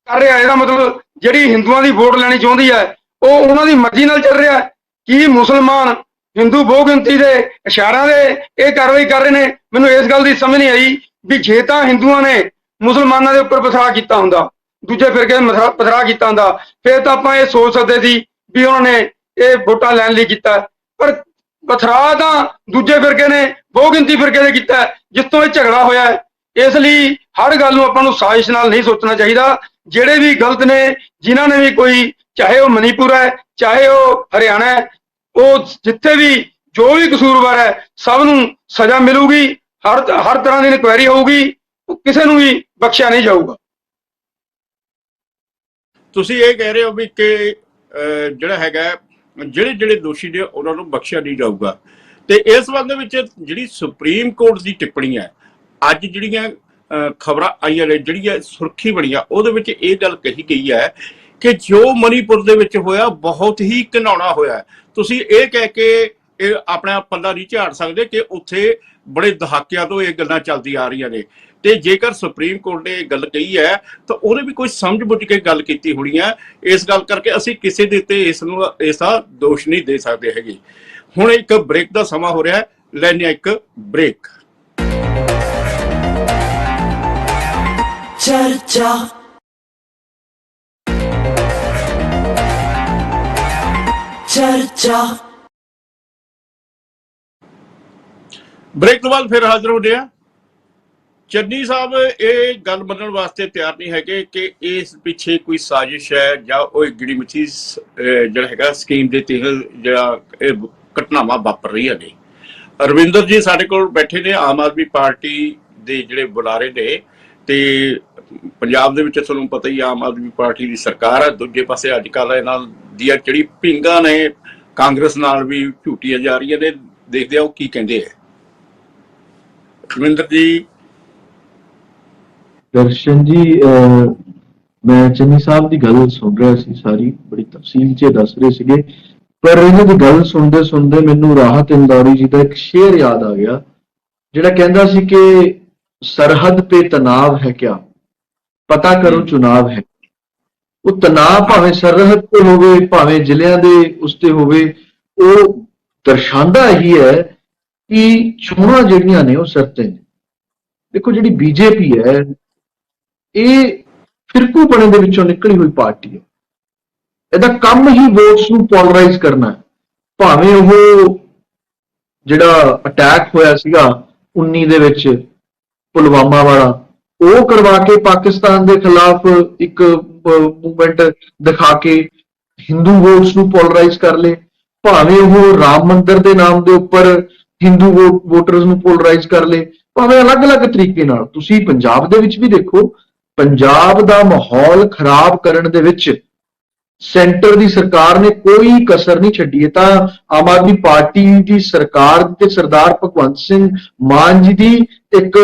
ਕਰ ਰਿਹਾ ਇਹਦਾ ਮਤਲਬ ਜਿਹੜੀ ਹਿੰਦੂਆਂ ਦੀ ਵੋਟ ਲੈਣੀ ਚਾਹੁੰਦੀ ਹੈ ਉਹ ਉਹਨਾਂ ਦੀ ਮਰਜ਼ੀ ਨਾਲ ਚੱਲ ਰਿਹਾ। ਕੀ ਮੁਸਲਮਾਨ ਹਿੰਦੂ ਬਹੁ ਗਿਣਤੀ ਦੇ ਇਸ਼ਾਰਿਆਂ ਦੇ ਇਹ ਕਾਰਵਾਈ ਕਰ ਰਹੇ ਨੇ? ਮੈਨੂੰ ਇਸ ਗੱਲ ਦੀ ਸਮਝ ਨਹੀਂ ਆਈ ਵੀ ਜੇ ਤਾਂ ਹਿੰਦੂਆਂ ਨੇ ਮੁਸਲਮਾਨਾਂ ਦੇ ਉੱਪਰ ਪਥਰਾ ਕੀਤਾ ਹੁੰਦਾ, ਦੂਜੇ ਫਿਰਕੇ ਪਥਰਾ ਕੀਤਾ ਹੁੰਦਾ, ਫਿਰ ਤਾਂ ਆਪਾਂ ਇਹ ਸੋਚ ਸਕਦੇ ਸੀ ਵੀ ਉਹਨਾਂ ਨੇ ਇਹ ਵੋਟਾਂ ਲੈਣ ਲਈ ਕੀਤਾ। ਪਰ ਪਥਰਾ ਤਾਂ ਦੂਜੇ ਫਿਰਕੇ ਨੇ, ਬਹੁ ਗਿਣਤੀ ਫਿਰਕੇ ਨੇ ਕੀਤਾ ਜਿਸ ਤੋਂ ਇਹ ਝਗੜਾ ਹੋਇਆ ਹੈ। ਇਸ ਲਈ ਹਰ ਗੱਲ ਨੂੰ ਆਪਾਂ ਨੂੰ ਸਾਜ਼ਿਸ਼ ਨਾਲ ਨਹੀਂ ਸੋਚਣਾ ਚਾਹੀਦਾ। ਜਿਹੜੇ ਵੀ ਗਲਤ ਨੇ, ਜਿਨ੍ਹਾਂ ਨੇ ਵੀ ਕੋਈ ਚਾਹੇ ਉਹ ਮਨੀਪੁਰ ਹੈ, ਚਾਹੇ ਉਹ ਹਰਿਆਣਾ ਹੈ, ਉਹ ਜਿੱਥੇ ਵੀ ਜੋ ਵੀ ਕਸੂਰਵਾਰ ਹੈ ਸਭ ਨੂੰ ਸਜ਼ਾ ਮਿਲੂਗੀ, ਹਰ ਤਰ੍ਹਾਂ ਦੀ ਇਨਕੁਆਇਰੀ ਹੋਊਗੀ, ਕਿਸੇ ਨੂੰ ਵੀ ਬਖਸ਼ਿਆ ਨਹੀਂ ਜਾਊਗਾ। ਤੁਸੀਂ ਇਹ ਕਹਿ ਰਹੇ ਹੋ ਵੀ ਕਿ ਜਿਹੜਾ ਹੈਗਾ ਜਿਹੜੇ ਦੋਸ਼ੀ ਨੇ ਉਹਨਾਂ ਨੂੰ ਬਖਸ਼ਿਆ ਨਹੀਂ ਜਾਊਗਾ, ਤੇ ਇਸ ਸੰਬੰਧ ਵਿੱਚ ਜਿਹੜੀ ਸੁਪਰੀਮ ਕੋਰਟ ਦੀ ਟਿੱਪਣੀ ਹੈ, ਅੱਜ ਜਿਹੜੀਆਂ ਖਬਰਾਂ ਆਈਆਂ ਨੇ, ਜਿਹੜੀਆਂ ਸੁਰਖੀ ਬਣੀ ਆ, ਉਹਦੇ ਵਿੱਚ ਇਹ ਗੱਲ ਕਹੀ ਗਈ ਹੈ ਕਿ ਜੋ ਮਨੀਪੁਰ ਦੇ ਵਿੱਚ ਹੋਇਆ ਬਹੁਤ ਹੀ ਘਿਨਾਉਣਾ ਹੋਇਆ। ਤੁਸੀਂ ਇਹ ਕਹਿ ਕੇ ਇਹ ਆਪਣਾ ਪੱਲਾ ਨਹੀਂ ਝਾੜ ਸਕਦੇ ਕਿ ਉੱਥੇ ਬੜੇ ਦਹਾਕਿਆਂ ਤੋਂ ਇਹ ਗੱਲਾਂ ਚੱਲਦੀਆਂ ਆ ਰਹੀਆਂ ਨੇ, ਤੇ ਜੇਕਰ ਸੁਪਰੀਮ ਕੋਰਟ ਨੇ ਇਹ ਗੱਲ ਕਹੀ ਹੈ ਤਾਂ ਉਹਨੇ ਵੀ ਕੋਈ ਸਮਝ ਬੁੱਝ ਕੇ ਗੱਲ ਕੀਤੀ ਹੋਣੀ ਹੈ। ਇਸ ਗੱਲ ਕਰਕੇ ਅਸੀਂ ਕਿਸੇ ਦੇ ਉੱਤੇ ਇਸਦਾ ਦੋਸ਼ ਨਹੀਂ ਦੇ ਸਕਦੇ ਹੈਗੇ। ਹੁਣ ਇੱਕ ਬ੍ਰੇਕ ਦਾ ਸਮਾਂ ਹੋ ਰਿਹਾ ਹੈ, ਲੈਣੇ ਆ ਇੱਕ ਬ੍ਰੇਕ। ਚਰਚਾ ਬ੍ਰੇਕ ਤੋਂ ਬਾਅਦ ਫਿਰ ਹਾਜ਼ਰ ਹੋ ਰਿਹਾ। ਚੰਨੀ ਸਾਹਿਬ ਇਹ ਗੱਲ ਮੰਨਣ ਵਾਸਤੇ ਤਿਆਰ ਨਹੀਂ ਹੈਗੇ ਕਿ ਇਸ ਪਿੱਛੇ ਕੋਈ ਸਾਜ਼ਿਸ਼ ਹੈ ਜਾਂ ਉਹ ਗਿਣੀਮਿੱਠੀ ਜਿਹੜਾ ਹੈਗਾ ਸਕੀਮ ਦੇ ਤਹਿਤ ਜਿਹੜਾ ਇਹ ਘਟਨਾਵਾਂ ਵਾਪਰ ਰਹੀਆਂ ਨੇ। ਰਵਿੰਦਰ ਜੀ ਸਾਡੇ ਕੋਲ ਬੈਠੇ ਨੇ, ਆਮ ਆਦਮੀ ਪਾਰਟੀ ਦੇ ਜਿਹੜੇ ਬੁਲਾਰੇ ਨੇ, ਤੇ ਪੰਜਾਬ ਦੇ ਵਿੱਚ ਤੁਹਾਨੂੰ ਪਤਾ ਹੀ ਆਮ ਆਦਮੀ ਪਾਰਟੀ ਦੀ ਸਰਕਾਰ ਹੈ। ਦੂਜੇ ਪਾਸੇ ਅੱਜ ਕੱਲ੍ਹ ਇਹਨਾਂ ਦੀਆਂ ਜਿਹੜੀ ਪਿੰਗਾਂ ਨੇ ਕਾਂਗਰਸ ਨਾਲ ਵੀ ਝੂਟੀਆਂ ਜਾ ਰਹੀਆਂ ਨੇ, ਦੇਖਦੇ ਆ ਉਹ ਕੀ ਕਹਿੰਦੇ ਹੈ। ਰਵਿੰਦਰ ਜੀ। ਦਰਸ਼ਨ ਜੀ, ਮੈਂ ਚੰਨੀ ਸਾਹਿਬ ਦੀ ਗੱਲ ਸੁਣ ਰਿਹਾ ਸੀ, ਸਾਰੀ ਬੜੀ ਤਫਸੀਲ 'ਚ ਦੱਸ ਰਹੇ ਸੀਗੇ, ਪਰ ਇਹਨਾਂ ਦੀ ਗੱਲ ਸੁਣਦੇ ਸੁਣਦੇ ਮੈਨੂੰ ਰਾਹਤ ਇੰਦੌਰੀ ਜੀ ਦਾ ਇੱਕ ਸ਼ੇਰ ਯਾਦ ਆ ਗਿਆ, ਜਿਹੜਾ ਕਹਿੰਦਾ ਸੀ ਕਿ ਸਰਹੱਦ पे तनाव है क्या, पता करो चुनाव है। ਉਹ ਤਣਾਅ ਭਾਵੇਂ ਸਰਹੱਦ ਤੇ ਹੋਵੇ, ਭਾਵੇਂ ਜ਼ਿਲ੍ਹਿਆਂ ਦੇ ਉਸਤੇ ਹੋਵੇ, ਉਹ ਦਰਸਾਉਂਦਾ ਇਹੀ ਹੈ ਕਿ ਚੋਣਾਂ ਜਿਹੜੀਆਂ ਨੇ ਉਹ ਸਿਰ ਤੇ ਨੇ। ਦੇਖੋ, ਜਿਹੜੀ ਬੀਜੇਪੀ ਹੈ ਇਹ ਫਿਰਕੂਪਣੇ ਦੇ ਵਿੱਚੋਂ ਨਿਕਲੀ ਹੋਈ ਪਾਰਟੀ ਹੈ। ਇਹਦਾ ਕੰਮ ਹੀ ਵੋਟਸ ਨੂੰ ਪੋਲਰਾਈਜ਼ ਕਰਨਾ ਹੈ। ਭਾਵੇਂ ਉਹ ਜਿਹੜਾ ਅਟੈਕ ਹੋਇਆ ਸੀਗਾ 19 ਦੇ ਵਿੱਚ ਪੁਲਵਾਮਾ ਵਾਲਾ, ਉਹ ਕਰਵਾ ਕੇ ਪਾਕਿਸਤਾਨ ਦੇ ਖਿਲਾਫ ਇੱਕ ਮੂਵਮੈਂਟ ਦਿਖਾ ਕੇ ਹਿੰਦੂ ਵੋਟਸ ਨੂੰ ਪੋਲਰਾਈਜ਼ ਕਰ ਲੇ, ਭਾਵੇਂ ਉਹ ਰਾਮ ਮੰਦਿਰ ਦੇ ਨਾਮ ਦੇ ਉੱਪਰ ਹਿੰਦੂ ਵੋਟਰਸ ਨੂੰ ਪੋਲਰਾਈਜ਼ ਕਰ ਲੇ, ਭਾਵੇਂ ਅਲੱਗ-ਅਲੱਗ ਤਰੀਕੇ ਨਾਲ। ਤੁਸੀਂ ਪੰਜਾਬ ਦੇ ਵਿੱਚ ਵੀ ਦੇਖੋ, ਪੰਜਾਬ ਦਾ ਮਾਹੌਲ ਖਰਾਬ ਕਰਨ ਦੇ ਵਿੱਚ ਸੈਂਟਰ ਦੀ ਸਰਕਾਰ ਨੇ ਕੋਈ ਕਸਰ ਨਹੀਂ ਛੱਡੀ। ਤਾਂ ਆਮ ਆਦਮੀ ਪਾਰਟੀ ਦੀ ਸਰਕਾਰ ਤੇ ਸਰਦਾਰ ਭਗਵੰਤ ਸਿੰਘ ਮਾਨ ਜੀ ਦੀ ਇੱਕ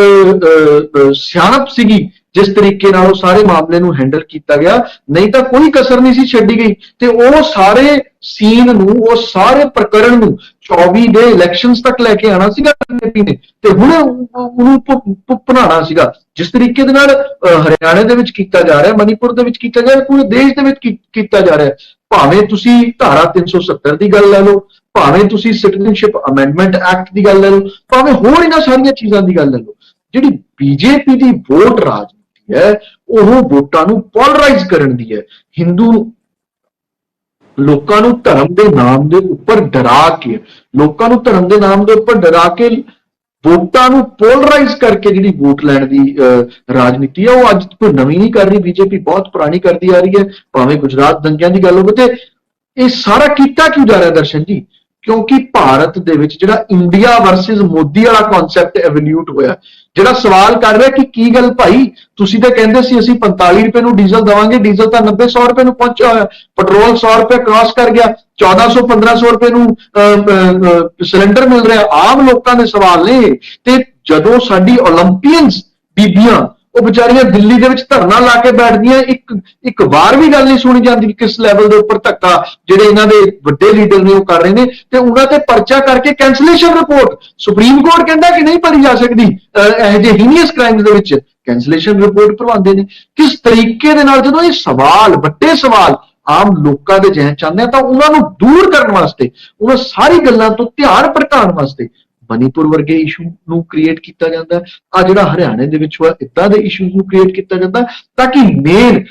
ਸਿਆਣਪ ਸੀਗੀ, ਜਿਸ ਤਰੀਕੇ ਨਾਲ ਉਹ ਸਾਰੇ ਮਾਮਲੇ ਨੂੰ ਹੈਂਡਲ ਕੀਤਾ ਗਿਆ, ਨਹੀਂ ਤਾਂ ਕੋਈ ਕਸਰ ਨਹੀਂ ਸੀ ਛੱਡੀ ਗਈ। ਤੇ ਉਹ ਸਾਰੇ ਸੀਨ ਨੂੰ, ਉਹ ਸਾਰੇ ਪ੍ਰਕਰਣ ਨੂੰ 24 ਦੇ ਇਲੈਕਸ਼ਨਸ ਤੱਕ ਲੈ ਕੇ ਆਣਾ ਸੀਗਾ ਬੀਜੇਪੀ ਨੇ, ਤੇ ਹੁਣ ਉਹਨੂੰ ਭੁਨਾਣਾ ਸੀਗਾ। ਜਿਸ ਤਰੀਕੇ ਦੇ ਨਾਲ ਹਰਿਆਣੇ ਦੇ ਵਿੱਚ ਕੀਤਾ ਜਾ ਰਿਹਾ, ਮਨੀਪੁਰ ਦੇ ਵਿੱਚ ਕੀਤਾ ਜਾ ਰਿਹਾ, ਪੂਰੇ ਦੇਸ਼ ਦੇ ਵਿੱਚ ਕੀਤਾ ਜਾ ਰਿਹਾ। ਭਾਵੇਂ ਤੁਸੀਂ ਧਾਰਾ 370 ਦੀ ਗੱਲ ਲੈ ਲਓ, ਭਾਵੇਂ ਤੁਸੀਂ ਸਿਟੀਜ਼ਨਸ਼ਿਪ ਅਮੈਂਡਮੈਂਟ ਐਕਟ ਦੀ ਗੱਲ ਲੈ ਲਓ, ਭਾਵੇਂ ਹੋਰ ਇਹਨਾਂ ਸਾਰੀਆਂ ਚੀਜ਼ਾਂ ਦੀ ਗੱਲ ਲੈ ਲਓ। ਜਿਹੜੀ ਬੀਜੇਪੀ ਦੀ ਵੋਟ ਰਾਜਨੀਤੀ ਹੈ, ਉਹ ਵੋਟਾਂ ਨੂੰ ਪੋਲਰਾਈਜ਼ ਕਰਨ ਦੀ ਹੈ। ਹਿੰਦੂ ਲੋਕਾਂ ਨੂੰ ਧਰਮ ਦੇ ਨਾਮ ਦੇ ਉੱਪਰ ਡਰਾ ਕੇ, ਲੋਕਾਂ ਨੂੰ ਧਰਮ ਦੇ ਨਾਮ ਦੇ ਉੱਪਰ ਡਰਾ ਕੇ ਵੋਟਾਂ ਨੂੰ ਪੋਲਰਾਈਜ਼ ਕਰਕੇ ਜਿਹੜੀ ਵੋਟ ਲੈਣ ਦੀ ਰਾਜਨੀਤੀ ਹੈ, ਉਹ ਅੱਜ ਕੋਈ ਨਵੀਂ ਨਹੀਂ ਕਰ ਰਹੀ ਬੀਜੇਪੀ, ਬਹੁਤ ਪੁਰਾਣੀ ਕਰਦੀ ਆ ਰਹੀ ਹੈ। ਭਾਵੇਂ ਗੁਜਰਾਤ ਦੰਗਿਆਂ ਦੀ ਗੱਲ ਹੋਵੇ, ਤੇ ਇਹ ਸਾਰਾ ਕੀਤਾ ਕਿਉਂ ਜਾ ਰਿਹਾ ਦਰਸ਼ਨ ਜੀ? ਕਿਉਂਕਿ ਭਾਰਤ ਦੇ ਵਿੱਚ ਜਿਹੜਾ ਇੰਡੀਆ ਵਰਸਸ ਮੋਦੀ ਵਾਲਾ ਕਨਸੈਪਟ ਐਵੋਲਿਊਟ ਹੋਇਆ। ਜਿਹੜਾ ਸਵਾਲ ਕਰ ਰਿਹਾ ਕਿ ਕੀ ਗੱਲ ਭਾਈ, ਤੁਸੀਂ ਤਾਂ ਕਹਿੰਦੇ ਸੀ ਅਸੀਂ 45 ਰੁਪਏ ਨੂੰ ਡੀਜ਼ਲ ਦੇਵਾਂਗੇ, ਡੀਜ਼ਲ ਤਾਂ 90-100 ਰੁਪਏ ਨੂੰ ਪਹੁੰਚਿਆ ਹੋਇਆ, ਪੈਟਰੋਲ 100 ਰੁਪਏ ਕ੍ਰਾਸ ਕਰ ਗਿਆ, 1400-1500 ਰੁਪਏ ਨੂੰ ਸਿਲੰਡਰ ਮਿਲ ਰਿਹਾ। ਆਮ ਲੋਕਾਂ ਦੇ ਸਵਾਲ ਨੇ। ਤੇ ਜਦੋਂ ਸਾਡੀ ਓਲੰਪੀਅਨਸ ਬੀਬੀਆਂ, ਉਹ ਵਿਚਾਰੀਆਂ ਦਿੱਲੀ ਦੇ ਵਿੱਚ ਧਰਨਾ ਲਾ ਕੇ ਬੈਠਦੀਆਂ, ਇੱਕ ਵਾਰ ਵੀ ਗੱਲ ਨਹੀਂ ਸੁਣੀ ਜਾਂਦੀ ਕਿਸ ਲੈਵਲ ਦੇ ਉੱਪਰ ਧੱਕਾ ਜਿਹੜੇ ਇਹਨਾਂ ਦੇ ਵੱਡੇ ਲੀਡਰ ਨੇ ਉਹ ਕਰ ਰਹੇ ਨੇ, ਤੇ ਉਹਨਾਂ ਤੇ ਪਰਚਾ ਕਰਕੇ ਕੈਂਸਲੇਸ਼ਨ ਰਿਪੋਰਟ ਸੁਪਰੀਮ ਕੋਰਟ ਕਹਿੰਦਾ ਕਿ ਨਹੀਂ ਭਰੀ ਜਾ ਸਕਦੀ। ਇਹੋ ਜਿਹੇ ਹੀਨੀਅਸ ਕ੍ਰਾਈਮਸ ਦੇ ਵਿੱਚ ਕੈਂਸਲੇਸ਼ਨ ਰਿਪੋਰਟ ਭਰਵਾਉਂਦੇ ਨੇ। ਕਿਸ ਤਰੀਕੇ ਦੇ ਨਾਲ ਜਦੋਂ ਇਹ ਸਵਾਲ, ਵੱਡੇ ਸਵਾਲ ਆਮ ਲੋਕਾਂ ਦੇ ਜਿਹਨ ਚਾਹੁੰਦੇ ਆ, ਤਾਂ ਉਹਨਾਂ ਨੂੰ ਦੂਰ ਕਰਨ ਵਾਸਤੇ, ਉਹਨਾਂ ਸਾਰੀ ਗੱਲਾਂ ਤੋਂ ਧਿਆਨ ਭਟਕਾਉਣ ਵਾਸਤੇ ਮਨੀਪੁਰ ਵਰਗੇ ਇਸ਼ੂ ਨੂੰ ਕ੍ਰੀਏਟ ਕੀਤਾ ਜਾਂਦਾ। ਆ ਜਿਹੜਾ ਹਰਿਆਣੇ ਦੇ ਵਿੱਚ ਹੋਇਆ, ਇਦਾਂ ਦੇ ਇਸ਼ੂਜ਼ ਨੂੰ ਕ੍ਰੀਏਟ ਕੀਤਾ ਜਾਂਦਾ, ਤਾਂ ਕਿ ਮੇਨ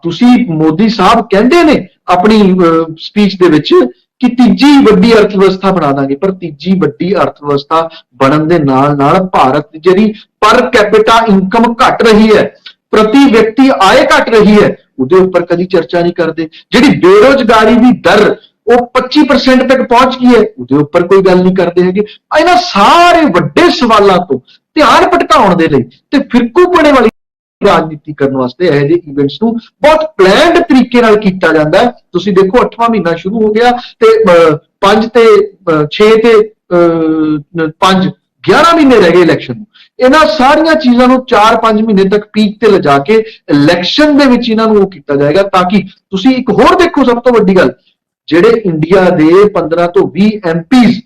ਤੁਸੀਂ ਮੋਦੀ ਸਾਹਿਬ ਕਹਿੰਦੇ ਨੇ ਆਪਣੀ ਸਪੀਚ ਦੇ ਵਿੱਚ ਕਿ ਤੀਜੀ ਵੱਡੀ ਅਰਥ ਵਿਵਸਥਾ ਬਣਾ ਦਾਂਗੇ, ਪਰ ਤੀਜੀ ਵੱਡੀ ਅਰਥ ਵਿਵਸਥਾ ਬਣਨ ਦੇ ਨਾਲ ਨਾਲ ਭਾਰਤ ਦੀ ਜਿਹੜੀ ਪਰ ਕੈਪੀਟਾ ਇਨਕਮ ਘਟ ਰਹੀ ਹੈ, ਪ੍ਰਤੀ ਵਿਅਕਤੀ ਆਏ ਘਟ ਰਹੀ ਹੈ, ਉਹਦੇ ਉੱਪਰ ਕਦੀ ਚਰਚਾ ਨਹੀਂ ਕਰਦੇ। ਜਿਹੜੀ ਬੇਰੋਜ਼ਗਾਰੀ ਦੀ ਦਰ ਉਹ 25% ਤੱਕ ਪਹੁੰਚ ਗਈ ਹੈ, ਉਹਦੇ ਉੱਪਰ ਕੋਈ ਗੱਲ ਨਹੀਂ ਕਰਦੇ ਹੈਗੇ। ਇਹਨਾਂ ਸਾਰੇ ਵੱਡੇ ਸਵਾਲਾਂ ਤੋਂ ਧਿਆਨ ਭਟਕਾਉਣ ਦੇ ਲਈ ਤੇ ਫਿਰਕੂਪਣੇ ਵਾਲੀ ਰਾਜਨੀਤੀ ਕਰਨ ਵਾਸਤੇ ਇਹੋ ਜਿਹੇ ਇਵੈਂਟਸ ਨੂੰ ਬਹੁਤ ਪਲਾਨਡ ਤਰੀਕੇ ਨਾਲ ਕੀਤਾ ਜਾਂਦਾ ਹੈ। ਤੁਸੀਂ ਦੇਖੋ 8ਵਾਂ ਮਹੀਨਾ ਸ਼ੁਰੂ ਹੋ ਗਿਆ ਤੇ 5 ਤੇ 6 ਤੇ 5 11 ਮਹੀਨੇ ਰਹਿ ਗਏ ਇਲੈਕਸ਼ਨ ਨੂੰ। ਇਹਨਾਂ ਸਾਰੀਆਂ ਚੀਜ਼ਾਂ ਨੂੰ 4-5 ਮਹੀਨੇ ਤੱਕ ਪੀਕ ਤੇ ਲਿਜਾ ਕੇ ਇਲੈਕਸ਼ਨ ਦੇ ਵਿੱਚ ਇਹਨਾਂ ਨੂੰ ਉਹ ਕੀਤਾ ਜਾਏਗਾ, ਤਾਂ ਕਿ ਤੁਸੀਂ ਇੱਕ ਹੋਰ ਦੇਖੋ, ਸਭ ਤੋਂ ਵੱਡੀ ਗੱਲ, ਜਿਹੜੇ ਇੰਡੀਆ ਦੇ 15 ਤੋਂ 20 ਐਮਪੀਜ਼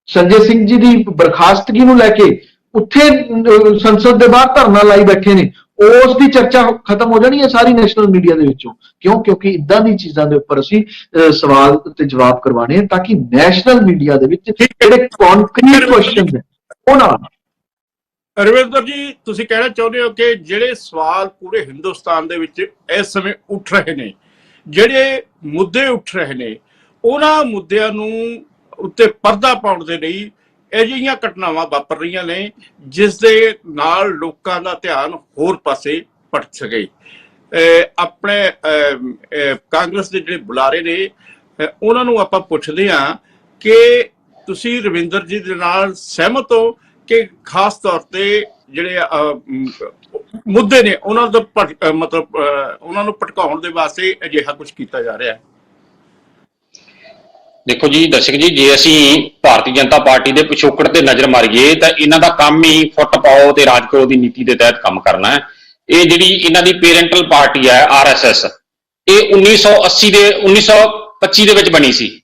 ਸੰਜੇ ਸਿੰਘ ਜੀ ਦੀ ਬਰਖਾਸਤਗੀ ਨੂੰ ਲੈ ਕੇ ਉੱਥੇ ਸੰਸਦ ਦੇ ਬਾਹਰ ਧਰਨਾ ਲਾਈ ਬੈਠੇ ਨੇ, ਉਸ ਦੀ ਚਰਚਾ ਖਤਮ ਹੋ ਜਾਣੀ ਹੈ ਸਾਰੀ ਨੈਸ਼ਨਲ ਮੀਡੀਆ ਦੇ ਵਿੱਚੋਂ। ਕਿਉਂ? ਕਿਉਂਕਿ ਇਦਾਂ ਦੀ ਚੀਜ਼ਾਂ ਦੇ ਉੱਪਰ ਅਸੀਂ ਸਵਾਲ ਤੇ ਜਵਾਬ ਕਰਵਾਣੇ ਆ, ਤਾਂ ਕਿ ਨੈਸ਼ਨਲ ਮੀਡੀਆ ਦੇ ਵਿੱਚ ਜਿਹੜੇ ਕੌਨਕਰੀਟ ਕੁਐਸਚਨਸ ਨੇ ਉਹ ਨਾ। ਰਵਿੰਦਰ ਜੀ, ਤੁਸੀਂ ਕਹਿਣਾ ਚਾਹੁੰਦੇ ਹੋ ਕਿ ਜਿਹੜੇ ਸਵਾਲ ਪੂਰੇ ਹਿੰਦੁਸਤਾਨ ਦੇ ਵਿੱਚ ਇਸ ਸਮੇਂ ਉੱਠ ਰਹੇ ਨੇ, ਜਿਹੜੇ ਮੁੱਦੇ ਉੱਠ ਰਹੇ ਨੇ, ਉਹਨਾਂ ਮੁੱਦਿਆਂ ਨੂੰ ਉੱਤੇ ਪਰਦਾ ਪਾਉਣ ਦੇ ਲਈ ਅਜਿਹੀਆਂ ਘਟਨਾਵਾਂ ਵਾਪਰ ਰਹੀਆਂ ਨੇ ਜਿਸ ਦੇ ਨਾਲ ਲੋਕਾਂ ਦਾ ਧਿਆਨ ਹੋਰ ਪਾਸੇ ਭਟਕ ਸਕੇ। ਆਪਣੇ ਕਾਂਗਰਸ ਦੇ ਜਿਹੜੇ ਬੁਲਾਰੇ ਨੇ ਉਹਨਾਂ ਨੂੰ ਆਪਾਂ ਪੁੱਛਦੇ ਹਾਂ ਕਿ ਤੁਸੀਂ ਰਵਿੰਦਰ ਜੀ ਦੇ ਨਾਲ ਸਹਿਮਤ ਹੋ ਕਿ ਖਾਸ ਤੌਰ ਤੇ ਜਿਹੜੇ ਮੁੱਦੇ ਨੇ ਉਹਨਾਂ ਦਾ ਮਤਲਬ ਉਹਨਾਂ ਨੂੰ ਭਟਕਾਉਣ ਦੇ ਵਾਸਤੇ ਅਜਿਹਾ ਕੁਝ ਕੀਤਾ ਜਾ ਰਿਹਾ ਹੈ? ਦੇਖੋ ਜੀ ਦਰਸ਼ਕ ਜੀ, ਜੇ ਅਸੀਂ ਭਾਰਤੀ ਜਨਤਾ ਪਾਰਟੀ ਦੇ ਪਿਛੋਕੜ ਤੇ ਨਜ਼ਰ ਮਾਰੀਏ ਤਾਂ ਇਹਨਾਂ ਦਾ ਕੰਮ ਹੀ ਫੁੱਟ ਪਾਓ ਤੇ ਰਾਜ ਕਰੋ ਦੀ ਨੀਤੀ ਦੇ ਤਹਿਤ ਕੰਮ ਕਰਨਾ ਹੈ। ਇਹ ਜਿਹੜੀ ਇਹਨਾਂ ਦੀ ਪੇਰੈਂਟਲ ਪਾਰਟੀ ਹੈ RSS, ਇਹ 1925 ਦੇ ਵਿੱਚ ਬਣੀ ਸੀ।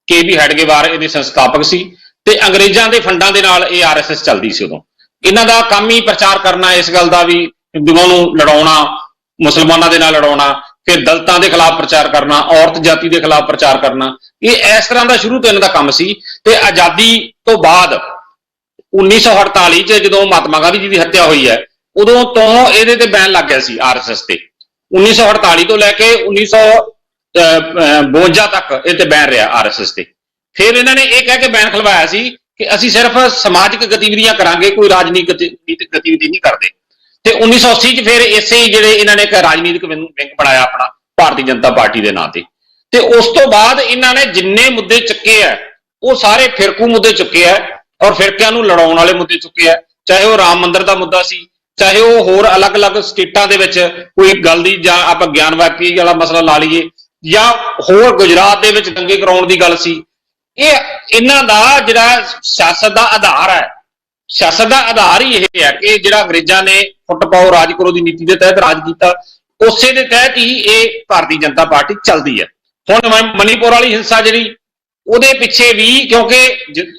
KB ਹੈਡਗੇਵਾਰ ਇਹਦੇ ਸੰਸਥਾਪਕ ਸੀ ਤੇ ਅੰਗਰੇਜ਼ਾਂ ਦੇ ਫੰਡਾਂ ਦੇ ਨਾਲ ਇਹ RSS ਚੱਲਦੀ ਸੀ ਉਦੋਂ। ਇਹਨਾਂ ਦਾ ਕੰਮ ਹੀ ਪ੍ਰਚਾਰ ਕਰਨਾ ਇਸ ਗੱਲ ਦਾ ਵੀ ਹਿੰਦੂਆਂ ਨੂੰ ਲੜਾਉਣਾ, ਮੁਸਲਮਾਨਾਂ ਦੇ ਨਾਲ ਲੜਾਉਣਾ, ਫਿਰ ਦਲਿਤਾਂ ਦੇ ਖਿਲਾਫ ਪ੍ਰਚਾਰ ਕਰਨਾ, ਔਰਤ ਜਾਤੀ ਦੇ ਖਿਲਾਫ ਪ੍ਰਚਾਰ ਕਰਨਾ। ਇਹ ਇਸ ਤਰ੍ਹਾਂ ਦਾ ਸ਼ੁਰੂ ਤੋਂ ਇਹਨਾਂ ਦਾ ਕੰਮ ਸੀ। ਤੇ ਆਜ਼ਾਦੀ ਤੋਂ ਬਾਅਦ 1948 ਚ ਜਦੋਂ ਮਹਾਤਮਾ ਗਾਂਧੀ ਜੀ ਦੀ ਹੱਤਿਆ ਹੋਈ ਹੈ, ਉਦੋਂ ਤੋਂ ਇਹਦੇ ਤੇ ਬੈਨ ਲੱਗ ਗਿਆ ਸੀ RSS ਤੇ। 1948 ਤੋਂ ਲੈ ਕੇ 1952 ਤੱਕ ਇਹ ਤੇ ਬੈਨ ਰਿਹਾ RSS ਤੇ। ਫਿਰ ਇਹਨਾਂ ਨੇ ਇਹ ਕਹਿ ਕੇ ਬੈਨ ਖਲਵਾਇਆ ਸੀ ਕਿ ਅਸੀਂ ਸਿਰਫ ਸਮਾਜਿਕ ਗਤੀਵਿਧੀਆਂ ਕਰਾਂਗੇ, ਕੋਈ ਰਾਜਨੀਤਿਕ ਗਤੀਵਿਧੀ ਨਹੀਂ ਕਰਦੇ। ਤੇ 1980 ਚ ਫਿਰ ਇਸੇ ਹੀ ਜਿਹੜੇ ਇਹਨਾਂ ਨੇ ਇੱਕ ਰਾਜਨੀਤਿਕ ਵਿੰਗ ਬਣਾਇਆ ਆਪਣਾ ਭਾਰਤੀ ਜਨਤਾ ਪਾਰਟੀ ਦੇ ਨਾਂ ਤੇ ਉਸ ਤੋਂ ਬਾਅਦ ਇਹਨਾਂ ਨੇ ਜਿੰਨੇ ਮੁੱਦੇ ਚੁੱਕੇ ਆ ਉਹ ਸਾਰੇ ਫਿਰਕੂ ਮੁੱਦੇ ਚੁੱਕੇ ਆ ਔਰ ਫਿਰਕਿਆਂ ਨੂੰ ਲੜਾਉਣ ਵਾਲੇ ਮੁੱਦੇ ਚੁੱਕੇ ਆ। ਚਾਹੇ ਉਹ ਰਾਮ ਮੰਦਿਰ ਦਾ ਮੁੱਦਾ ਸੀ, ਚਾਹੇ ਉਹ ਹੋਰ ਅਲੱਗ-ਅਲੱਗ ਸਟੇਟਾਂ ਦੇ ਵਿੱਚ ਕੋਈ ਗੱਲ ਦੀ, ਜਾਂ ਆਪਾਂ ਗਿਆਨ ਵਾਪੀ ਵਾਲਾ ਮਸਲਾ ਲਾ ਲਈਏ, ਜਾਂ ਹੋਰ ਗੁਜਰਾਤ ਦੇ ਵਿੱਚ ਦੰਗੇ ਕਰਾਉਣ ਦੀ ਗੱਲ ਸੀ। ਇਹ ਇਹਨਾਂ ਦਾ ਜਿਹੜਾ ਸਿਆਸਤ ਦਾ ਆਧਾਰ ਹੈ, ਸਿਆਸਤ ਦਾ ਆਧਾਰ ਹੀ ਇਹ ਹੈ ਕਿ ਜਿਹੜਾ ਅੰਗਰੇਜ਼ਾਂ ਨੇ ਫੁੱਟ ਪਾਓ ਰਾਜ ਕਰੋ ਦੀ ਨੀਤੀ ਦੇ ਤਹਿਤ ਰਾਜ ਕੀਤਾ, ਉਸੇ ਦੇ ਤਹਿਤ ਹੀ ਇਹ ਭਾਰਤੀ ਜਨਤਾ ਪਾਰਟੀ ਚੱਲਦੀ ਹੈ। ਹੁਣ ਮਨੀਪੁਰ ਵਾਲੀ ਹਿੰਸਾ ਜਿਹੜੀ, ਉਹਦੇ ਪਿੱਛੇ ਵੀ ਕਿਉਂਕਿ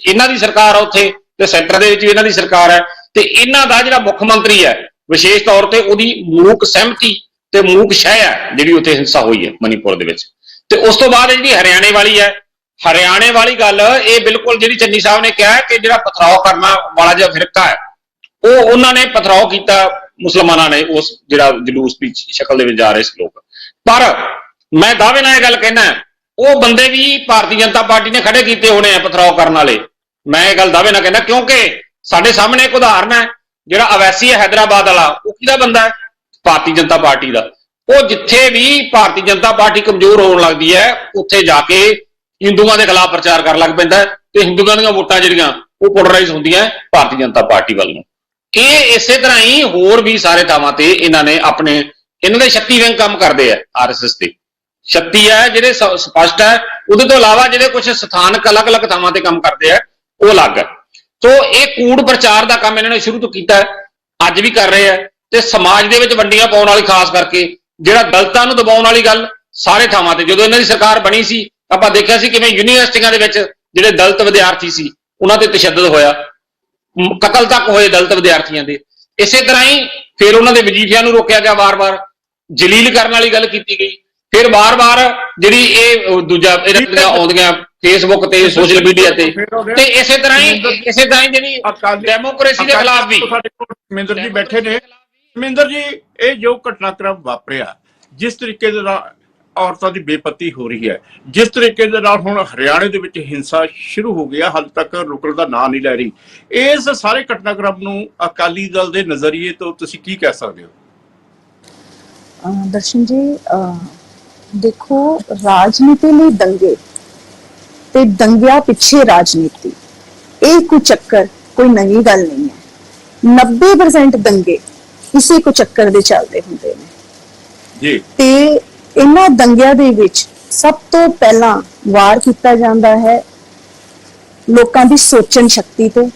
ਇਹਨਾਂ ਦੀ ਸਰਕਾਰ ਆ ਉੱਥੇ ਤੇ ਸੈਂਟਰ ਦੇ ਵਿੱਚ ਵੀ ਇਹਨਾਂ ਦੀ ਸਰਕਾਰ ਹੈ, ਤੇ ਇਹਨਾਂ ਦਾ ਜਿਹੜਾ ਮੁੱਖ ਮੰਤਰੀ ਹੈ ਵਿਸ਼ੇਸ਼ ਤੌਰ ਤੇ ਉਹਦੀ ਮੂਕ ਸਹਿਮਤੀ ਤੇ ਮੂਕ ਸ਼ਹਿ ਹੈ ਜਿਹੜੀ ਉੱਥੇ ਹਿੰਸਾ ਹੋਈ ਹੈ ਮਨੀਪੁਰ ਦੇ ਵਿੱਚ। ਤੇ ਉਸ ਤੋਂ ਬਾਅਦ ਜਿਹੜੀ ਹਰਿਆਣੇ ਵਾਲੀ ਹੈ, ਹਰਿਆਣੇ ਵਾਲੀ ਗੱਲ ਇਹ ਬਿਲਕੁਲ ਜਿਹੜੀ ਚੰਨੀ ਸਾਹਿਬ ਨੇ ਕਿਹਾ ਕਿ ਜਿਹੜਾ ਪਥਰਾਓ ਕਰਨਾ ਵਾਲਾ ਜਿਹਾ ਫਿਰਕਾ ਹੈ, ਉਹ ਉਹਨਾਂ ਨੇ ਪਥਰਾਓ ਕੀਤਾ ਮੁਸਲਮਾਨਾਂ ਨੇ, ਉਸ ਜਿਹੜਾ ਜਲੂਸ ਦੀ ਸ਼ਕਲ ਦੇ ਵਿੱਚ ਜਾ ਰਹੇ ਸੀ ਲੋਕ। ਪਰ ਮੈਂ ਦਾਅਵੇ ਨਾਲ ਇਹ ਗੱਲ ਕਹਿਣਾ, ਉਹ ਬੰਦੇ ਵੀ ਭਾਰਤੀ ਜਨਤਾ ਪਾਰਟੀ ਨੇ ਖੜੇ ਕੀਤੇ ਹੋਣੇ ਆ ਪਥਰਾਓ ਕਰਨ ਵਾਲੇ। ਮੈਂ ਇਹ ਗੱਲ ਦਾਅਵੇ ਨਾਲ ਕਹਿੰਦਾ ਕਿਉਂਕਿ ਸਾਡੇ ਸਾਹਮਣੇ ਇੱਕ ਉਦਾਹਰਨ ਹੈ, ਜਿਹੜਾ ਅਵੈਸੀ ਹੈ ਹੈਦਰਾਬਾਦ ਵਾਲਾ, ਉਹ ਕਿਹਦਾ ਬੰਦਾ ਹੈ? ਭਾਰਤੀ ਜਨਤਾ ਪਾਰਟੀ ਦਾ। ਉਹ ਜਿੱਥੇ ਵੀ ਭਾਰਤੀ ਜਨਤਾ ਪਾਰਟੀ ਕਮਜ਼ੋਰ ਹੋਣ ਲੱਗਦੀ ਹੈ ਉੱਥੇ ਜਾ ਕੇ ਹਿੰਦੂਆਂ ਦੇ ਖਿਲਾਫ ਪ੍ਰਚਾਰ ਕਰਨ ਲੱਗ ਪੈਂਦਾ ਤੇ ਹਿੰਦੂਆਂ ਦੀਆਂ ਵੋਟਾਂ ਜਿਹੜੀਆਂ ਉਹ ਪੋਲਰਾਈਜ਼ ਹੁੰਦੀਆਂ ਭਾਰਤੀ ਜਨਤਾ ਪਾਰਟੀ ਵੱਲ ਨੂੰ। ਇਹ ਇਸੇ ਤਰ੍ਹਾਂ ਹੀ ਹੋਰ ਵੀ ਸਾਰੇ ਥਾਵਾਂ ਤੇ ਇਹਨਾਂ ਨੇ ਇਹਨਾਂ ਦੇ ਸ਼ਕਤੀ ਵਿੰਗ ਕੰਮ ਕਰਦੇ ਆ RSS ਤੇ। ਸ਼ਕਤੀ ਹੈ ਜਿਹੜੇ ਸਪਸ਼ਟ ਹੈ, ਉਹਦੇ ਤੋਂ ਇਲਾਵਾ ਜਿਹੜੇ ਕੁਝ ਸਥਾਨਕ ਅਲੱਗ-ਅਲੱਗ ਥਾਵਾਂ ਤੇ ਕੰਮ ਕਰਦੇ ਆ ਉਹ ਅਲੱਗ ਹੈ। ਸੋ ਇਹ ਕੂੜ ਪ੍ਰਚਾਰ ਦਾ ਕੰਮ ਇਹਨਾਂ ਨੇ ਸ਼ੁਰੂ ਤੋਂ ਕੀਤਾ ਹੈ, ਅੱਜ ਵੀ ਕਰ ਰਹੇ ਆ। ਤੇ ਸਮਾਜ ਦੇ ਵਿੱਚ ਵੰਡੀਆਂ ਪਾਉਣ ਵਾਲੀ, ਖਾਸ ਕਰਕੇ ਜਿਹੜਾ ਦਲਿਤਾਂ ਨੂੰ ਦਬਾਉਣ ਵਾਲੀ ਗੱਲ ਸਾਰੇ ਥਾਵਾਂ ਤੇ, ਜਦੋਂ ਇਹਨਾਂ ਦੀ ਸਰਕਾਰ ਬਣੀ ਸੀ ਆਪਾਂ ਦੇਖਿਆ ਸੀ ਕਿਵੇਂ ਯੂਨੀਵਰਸਿਟੀਆਂ ਦੇ ਵਿੱਚ ਜਿਹੜੇ ਦਲਿਤ ਵਿਦਿਆਰਥੀ ਸੀ ਉਹਨਾਂ ਤੇ ਤਸ਼ੱਦਦ ਹੋਇਆ, ਕਤਲ ਤੱਕ ਹੋਏ ਦਲਿਤ ਵਿਦਿਆਰਥੀਆਂ ਦੇ। ਇਸੇ ਤਰ੍ਹਾਂ ਹੀ ਫਿਰ ਉਹਨਾਂ ਦੇ ਵਜ਼ੀਫਿਆਂ ਨੂੰ ਰੋਕਿਆ ਗਿਆ, ਵਾਰ-ਵਾਰ ਜਲੀਲ ਕਰਨ ਵਾਲੀ ਗੱਲ ਕੀਤੀ ਗਈ। ਫਿਰ ਵਾਰ-ਵਾਰ ਜਿਹੜੀ ਇਹ ਦੂਜਾ ਇਹਨਾਂ ਆਉਂਦੀਆਂ ਫੇਸਬੁੱਕ ਤੇ ਸੋਸ਼ਲ ਮੀਡੀਆ ਤੇ ਇਸੇ ਤਰ੍ਹਾਂ ਹੀ ਜਿਹੜੀ ਡੈਮੋਕ੍ਰੇਸੀ ਦੇ ਖਿਲਾਫ ਵੀ। ਮਹਿੰਦਰ ਜੀ ਬੈਠੇ ਨੇ। ਮਹਿੰਦਰ ਜੀ, ਇਹ ਜੋ ਘਟਨਾਕ੍ਰਮ ਵਾਪਰਿਆ, ਜਿਸ ਤਰੀਕੇ ਦੇ ਨਾਲ ਔਰਤਾਂ ਦੀ ਬੇਪਤੀ ਹੋ ਰਹੀ ਹੈ, ਜਿਸ ਤਰੀਕੇ ਦੇ ਨਾਲ ਹੁਣ ਹਰਿਆਣੇ ਦੇ ਵਿੱਚ ਹਿੰਸਾ ਸ਼ੁਰੂ ਹੋ ਗਿਆ, ਹਾਲੇ ਤੱਕ ਰੁਕਣ ਦਾ ਨਾਂ ਨਹੀਂ ਲੈ ਰਹੀ, ਇਸ ਸਾਰੇ ਘਟਨਾਕ੍ਰਮ ਨੂੰ ਅਕਾਲੀ ਦਲ ਦੇ ਨਜ਼ਰੀਏ ਤੋਂ ਤੁਸੀਂ ਕੀ ਕਹਿ ਸਕਦੇ ਹੋ? ਦਰਸ਼ਨ ਜੀ, ਦੇਖੋ, ਰਾਜਨੀਤੀ ਲਈ ਦੰਗੇ ਤੇ ਦੰਗਿਆਂ ਪਿੱਛੇ ਰਾਜਨੀਤੀ, ਇਹ ਕੋਈ ਚੱਕਰ ਕੋਈ ਨਵੀਂ ਗੱਲ ਨਹੀਂ ਹੈ। 90% ਦੰਗੇ ਇਸੇ ਕੋ ਚੱਕਰ ਦੇ ਚੱਲਦੇ ਹੁੰਦੇ ਨੇ ਜੀ। ਤੇ ਇਹਨਾਂ ਦੰਗਿਆਂ ਦੇ ਵਿੱਚ ਸਭ ਤੋਂ ਪਹਿਲਾਂ ਵਾਰ ਕੀਤਾ ਜਾਂਦਾ ਹੈ ਲੋਕਾਂ ਦੀ ਸੋਚਣ ਸ਼ਕਤੀ ਤੇ।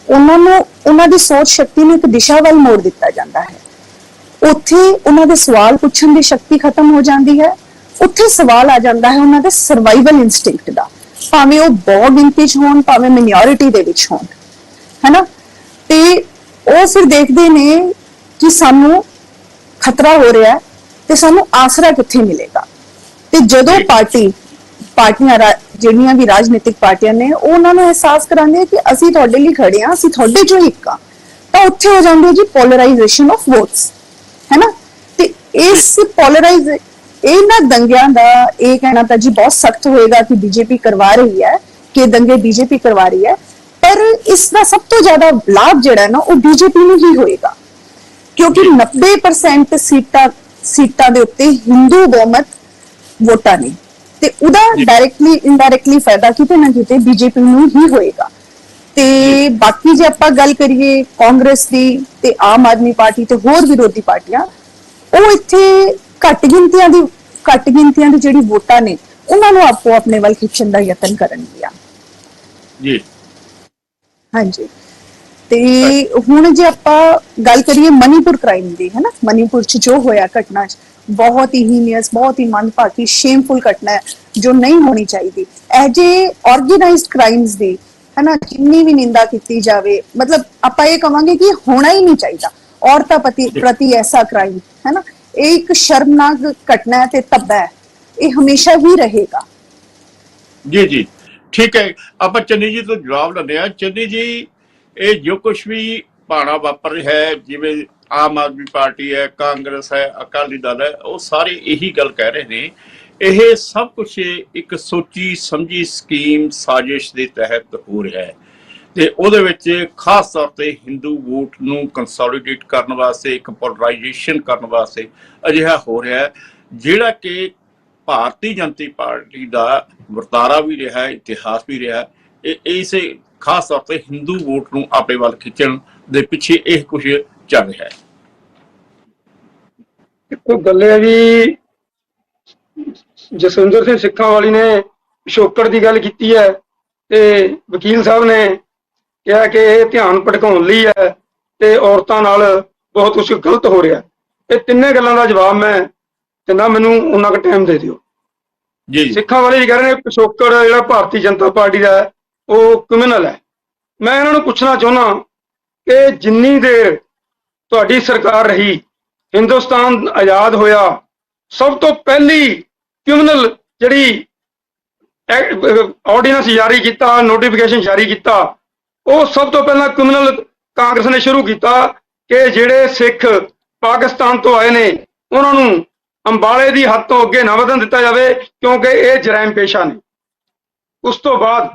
ਉਹਨਾਂ ਦੀ ਸੋਚ ਸ਼ਕਤੀ ਨੂੰ ਇੱਕ ਦਿਸ਼ਾ ਵੱਲ ਮੋੜ ਦਿੱਤਾ ਜਾਂਦਾ ਹੈ। ਉੱਥੇ ਉਹਨਾਂ ਦੇ ਸਵਾਲ ਪੁੱਛਣ ਦੀ ਸ਼ਕਤੀ ਖਤਮ ਹੋ ਜਾਂਦੀ ਹੈ। ਉੱਥੇ ਸਵਾਲ ਆ ਜਾਂਦਾ ਹੈ ਉਹਨਾਂ ਦੇ ਸਰਵਾਈਵਲ ਇਨਸਟਿੰਕਟ ਦਾ, ਭਾਵੇਂ ਉਹ ਬਹੁਤ ਗਿਣਤੀ 'ਚ ਹੋਣ, ਭਾਵੇਂ ਮਿਨੋਰਿਟੀ ਦੇ ਵਿੱਚ ਹੋਣ, ਹੈਨਾ। ਤੇ ਉਹ ਫਿਰ ਦੇਖਦੇ ਨੇ ਕਿ ਸਾਨੂੰ ਖਤਰਾ ਹੋ ਰਿਹਾ ਹੈ ਤੇ ਸਾਨੂੰ ਆਸਰਾ ਕਿੱਥੇ ਮਿਲੇਗਾ। ਤੇ ਜਦੋਂ ਪਾਰਟੀਆਂ ਜਿਹੜੀਆਂ ਵੀ ਰਾਜਨੀਤਿਕ ਪਾਰਟੀਆਂ ਨੇ, ਉਹ ਉਹਨਾਂ ਨੂੰ ਅਹਿਸਾਸ ਕਰਾਉਂਦੇ ਕਿ ਅਸੀਂ ਤੁਹਾਡੇ ਲਈ ਖੜੇ ਹਾਂ, ਅਸੀਂ ਤੁਹਾਡੇ ਚੋਂ ਇੱਕ ਆ, ਤਾਂ ਉੱਥੇ ਹੋ ਜਾਂਦੀ ਹੈ ਜੀ ਪੋਲਰਾਈਜੇਸ਼ਨ ਆਫ ਵੋਟਸ, ਹੈਨਾ। ਤੇ ਇਸ ਇਹਨਾਂ ਦੰਗਿਆਂ ਦਾ ਇਹ ਕਹਿਣਾ ਤਾਂ ਜੀ ਬਹੁਤ ਸਖਤ ਹੋਏਗਾ ਕਿ ਬੀਜੇਪੀ ਕਰਵਾ ਰਹੀ ਹੈ, ਕਿ ਦੰਗੇ ਬੀਜੇਪੀ ਕਰਵਾ ਰਹੀ ਹੈ, ਪਰ ਇਸ ਦਾ ਸਭ ਤੋਂ ਜ਼ਿਆਦਾ ਲਾਭ ਜਿਹੜਾ ਹੈ ਨਾ, ਉਹ ਬੀਜੇਪੀ ਨੂੰ ਹੀ ਹੋਏਗਾ, ਕਿਉਂਕਿ 90% ਸੀਟਾਂ ਦੇ ਉੱਤੇ ਹਿੰਦੂ ਬਹੁਮਤ ਵੋਟਾਂ ਨੇ, ਤੇ ਉਹਦਾ ਡਾਇਰੈਕਟਲੀ ਇਨਡਾਇਰੈਕਟਲੀ ਫਾਇਦਾ ਕਿਤੇ ਨਾ ਕਿਤੇ ਬੀਜੇਪੀ ਨੂੰ ਹੀ ਹੋਏਗਾ। ਤੇ ਬਾਕੀ ਜੇ ਆਪਾਂ ਗੱਲ ਕਰੀਏ ਕਾਂਗਰਸ ਦੀ ਤੇ ਆਮ ਆਦਮੀ ਪਾਰਟੀ ਤੇ ਹੋਰ ਵਿਰੋਧੀ ਪਾਰਟੀਆਂ, ਉਹ ਇੱਥੇ ਘੱਟ ਗਿਣਤੀਆਂ ਦੀ ਜਿਹੜੀ ਵੋਟਾਂ ਨੇ, ਉਹਨਾਂ ਨੂੰ ਆਪੋ ਆਪਣੇ ਵੱਲ ਖਿੱਚਣ ਦਾ ਯਤਨ ਕਰਨਗੀਆਂ ਜੀ। ਹਾਂਜੀ। ਤੇ ਹੁਣ ਜੇ ਆਪਾਂ ਗੱਲ ਕਰੀਏ ਮਨੀਪੁਰ ਕ੍ਰਾਈਮ ਦੀ, ਹੈ ਨਾ, ਮਨੀਪੁਰ 'ਚ ਜੋ ਹੋਇਆ ਘਟਨਾ 'ਚ, ਬਹੁਤ ਹੀ ਹੀਨੀਅਸ, ਬਹੁਤ ਹੀ ਮੰਦਭਾਗੀ, ਸ਼ੇਮਫੁਲ ਘਟਨਾ ਹੈ ਜੋ ਨਹੀਂ ਹੋਣੀ ਚਾਹੀਦੀ। ਇਹ ਜੇ ਆਰਗੇਨਾਈਜ਼ਡ ਕ੍ਰਾਈਮਸ ਦੀ, ਹੈ ਨਾ, ਜਿੰਨੀ ਵੀ ਨਿੰਦਾ ਕੀਤੀ ਜਾਵੇ, ਮਤਲਬ ਆਪਾਂ ਇਹ ਕਵਾਂਗੇ ਕਿ ਹੋਣਾ ਹੀ ਨਹੀਂ ਚਾਹੀਦਾ ਔਰਤਾਂ ਪ੍ਰਤੀ ਐਸਾ ਕ੍ਰਾਈਮ, ਹੈ ਨਾ। ਇਹ ਇੱਕ ਸ਼ਰਮਨਾਕ ਘਟਨਾ ਹੈ ਤੇ ਧੱਬਾ ਹੈ, ਇਹ ਹਮੇਸ਼ਾ ਹੀ ਰਹੇਗਾ। ਜੀ ਜੀ, ਠੀਕ ਹੈ। ਆਪਾਂ ਚੰਨੀ ਜੀ ਤੋਂ ਜਵਾਬ ਲੈਂਦੇ ਹਾਂ। ਚੰਨੀ ਜੀ, ਇਹ ਜੋ ਕੁਛ ਵੀ ਭਾਣਾ ਵਾਪਰ ਰਿਹਾ ਹੈ, ਜਿਵੇਂ ਆਮ ਆਦਮੀ ਪਾਰਟੀ ਹੈ, ਕਾਂਗਰਸ ਹੈ, ਅਕਾਲੀ ਦਲ ਹੈ, ਉਹ ਸਾਰੇ ਇਹੀ ਗੱਲ ਕਹਿ ਰਹੇ ਨੇ, ਇਹ ਸਭ ਕੁਛ ਇੱਕ ਸੋਚੀ ਸਮਝੀ ਸਕੀਮ, ਸਾਜ਼ਿਸ਼ ਦੇ ਤਹਿਤ ਹੋ ਰਿਹਾ ਹੈ। ਤੇ ਉਹਦੇ ਵਿੱਚ ਖਾਸ ਤੌਰ ਤੇ ਹਿੰਦੂ ਵੋਟ ਨੂੰ ਕੰਸੋਲੀਡੇਟ ਕਰਨ ਵਾਸਤੇ, ਇੱਕ ਪੋਲਰਾਈਜੇਸ਼ਨ ਕਰਨ ਵਾਸਤੇ ਅਜਿਹਾ ਹੋ ਰਿਹਾ ਹੈ, ਜਿਹੜਾ ਕਿ ਭਾਰਤੀ ਜਨਤਾ ਪਾਰਟੀ ਦਾ ਵਰਤਾਰਾ ਵੀ ਰਿਹਾ ਹੈ, ਇਤਿਹਾਸ ਵੀ ਰਿਹਾ ਹੈ। ਇਸੇ ਖਾਸ ਤੌਰ ਤੇ ਹਿੰਦੂ ਵੋਟ ਨੂੰ ਆਪਣੇ ਵੱਲ ਖਿੱਚਣ ਦੇ ਪਿੱਛੇ ਇਹ ਕੁਝ ਚੱਲ ਰਿਹਾ ਹੈ। ਇੱਕੋ ਗੱਲ ਹੈ ਵੀ ਜਸਵਿੰਦਰ ਸਿੰਘ ਸਿੱਖਾਂ ਵਾਲੀ ਨੇ ਪਿਛੋਕੜ ਦੀ ਗੱਲ ਕੀਤੀ ਹੈ, ਤੇ ਵਕੀਲ ਸਾਹਿਬ ਨੇ ਕਿਹਾ ਕਿ ਇਹ ਧਿਆਨ ਭਟਕਾਉਣ ਲਈ ਹੈ ਤੇ ਔਰਤਾਂ ਨਾਲ ਬਹੁਤ ਕੁਝ ਗਲਤ ਹੋ ਰਿਹਾ। ਇਹ ਤਿੰਨੇ ਗੱਲਾਂ ਦਾ ਜਵਾਬ ਮੈਂ ਦਿੰਦਾ, ਮੈਨੂੰ ਉਨਾ ਕੁ ਟਾਈਮ ਦੇ ਦਿਓ। ਜੀ। ਸਿੱਖਾਂ ਵਾਲੇ ਵੀ ਕਹਿ ਰਹੇ ਨੇ ਪਿਛੋਕੜ ਜਿਹੜਾ ਭਾਰਤੀ ਜਨਤਾ ਪਾਰਟੀ ਦਾ ਹੈ ਉਹ ਕ੍ਰਿਮੀਨਲ ਹੈ। ਮੈਂ ਇਹਨਾਂ ਨੂੰ ਪੁੱਛਣਾ ਚਾਹੁੰਦਾ ਕਿ ਜਿੰਨੀ ਦੇਰ ਤੁਹਾਡੀ ਸਰਕਾਰ ਰਹੀ, ਹਿੰਦੁਸਤਾਨ ਆਜ਼ਾਦ ਹੋਇਆ, ਸਭ ਤੋਂ ਪਹਿਲੀ ਕ੍ਰਿਮੀਨਲ ਜਿਹੜੀ ਆਰਡੀਨੈਂਸ ਜਾਰੀ ਕੀਤਾ, ਨੋਟੀਫਿਕੇਸ਼ਨ ਜਾਰੀ ਕੀਤਾ, ਉਹ ਸਭ ਤੋਂ ਪਹਿਲਾਂ ਕ੍ਰਿਮੀਨਲ ਕਾਂਗਰਸ ਨੇ ਸ਼ੁਰੂ ਕੀਤਾ ਕਿ ਜਿਹੜੇ ਸਿੱਖ ਪਾਕਿਸਤਾਨ ਤੋਂ ਆਏ ਨੇ ਉਹਨਾਂ ਨੂੰ ਅੰਬਾਲੇ ਦੀ ਹੱਦ ਤੋਂ ਅੱਗੇ ਨਾ ਵਧਣ ਦਿੱਤਾ ਜਾਵੇ, ਕਿਉਂਕਿ ਇਹ ਜਰਾਇਮ ਪੇਸ਼ਾ ਨੇ। ਉਸ ਤੋਂ ਬਾਅਦ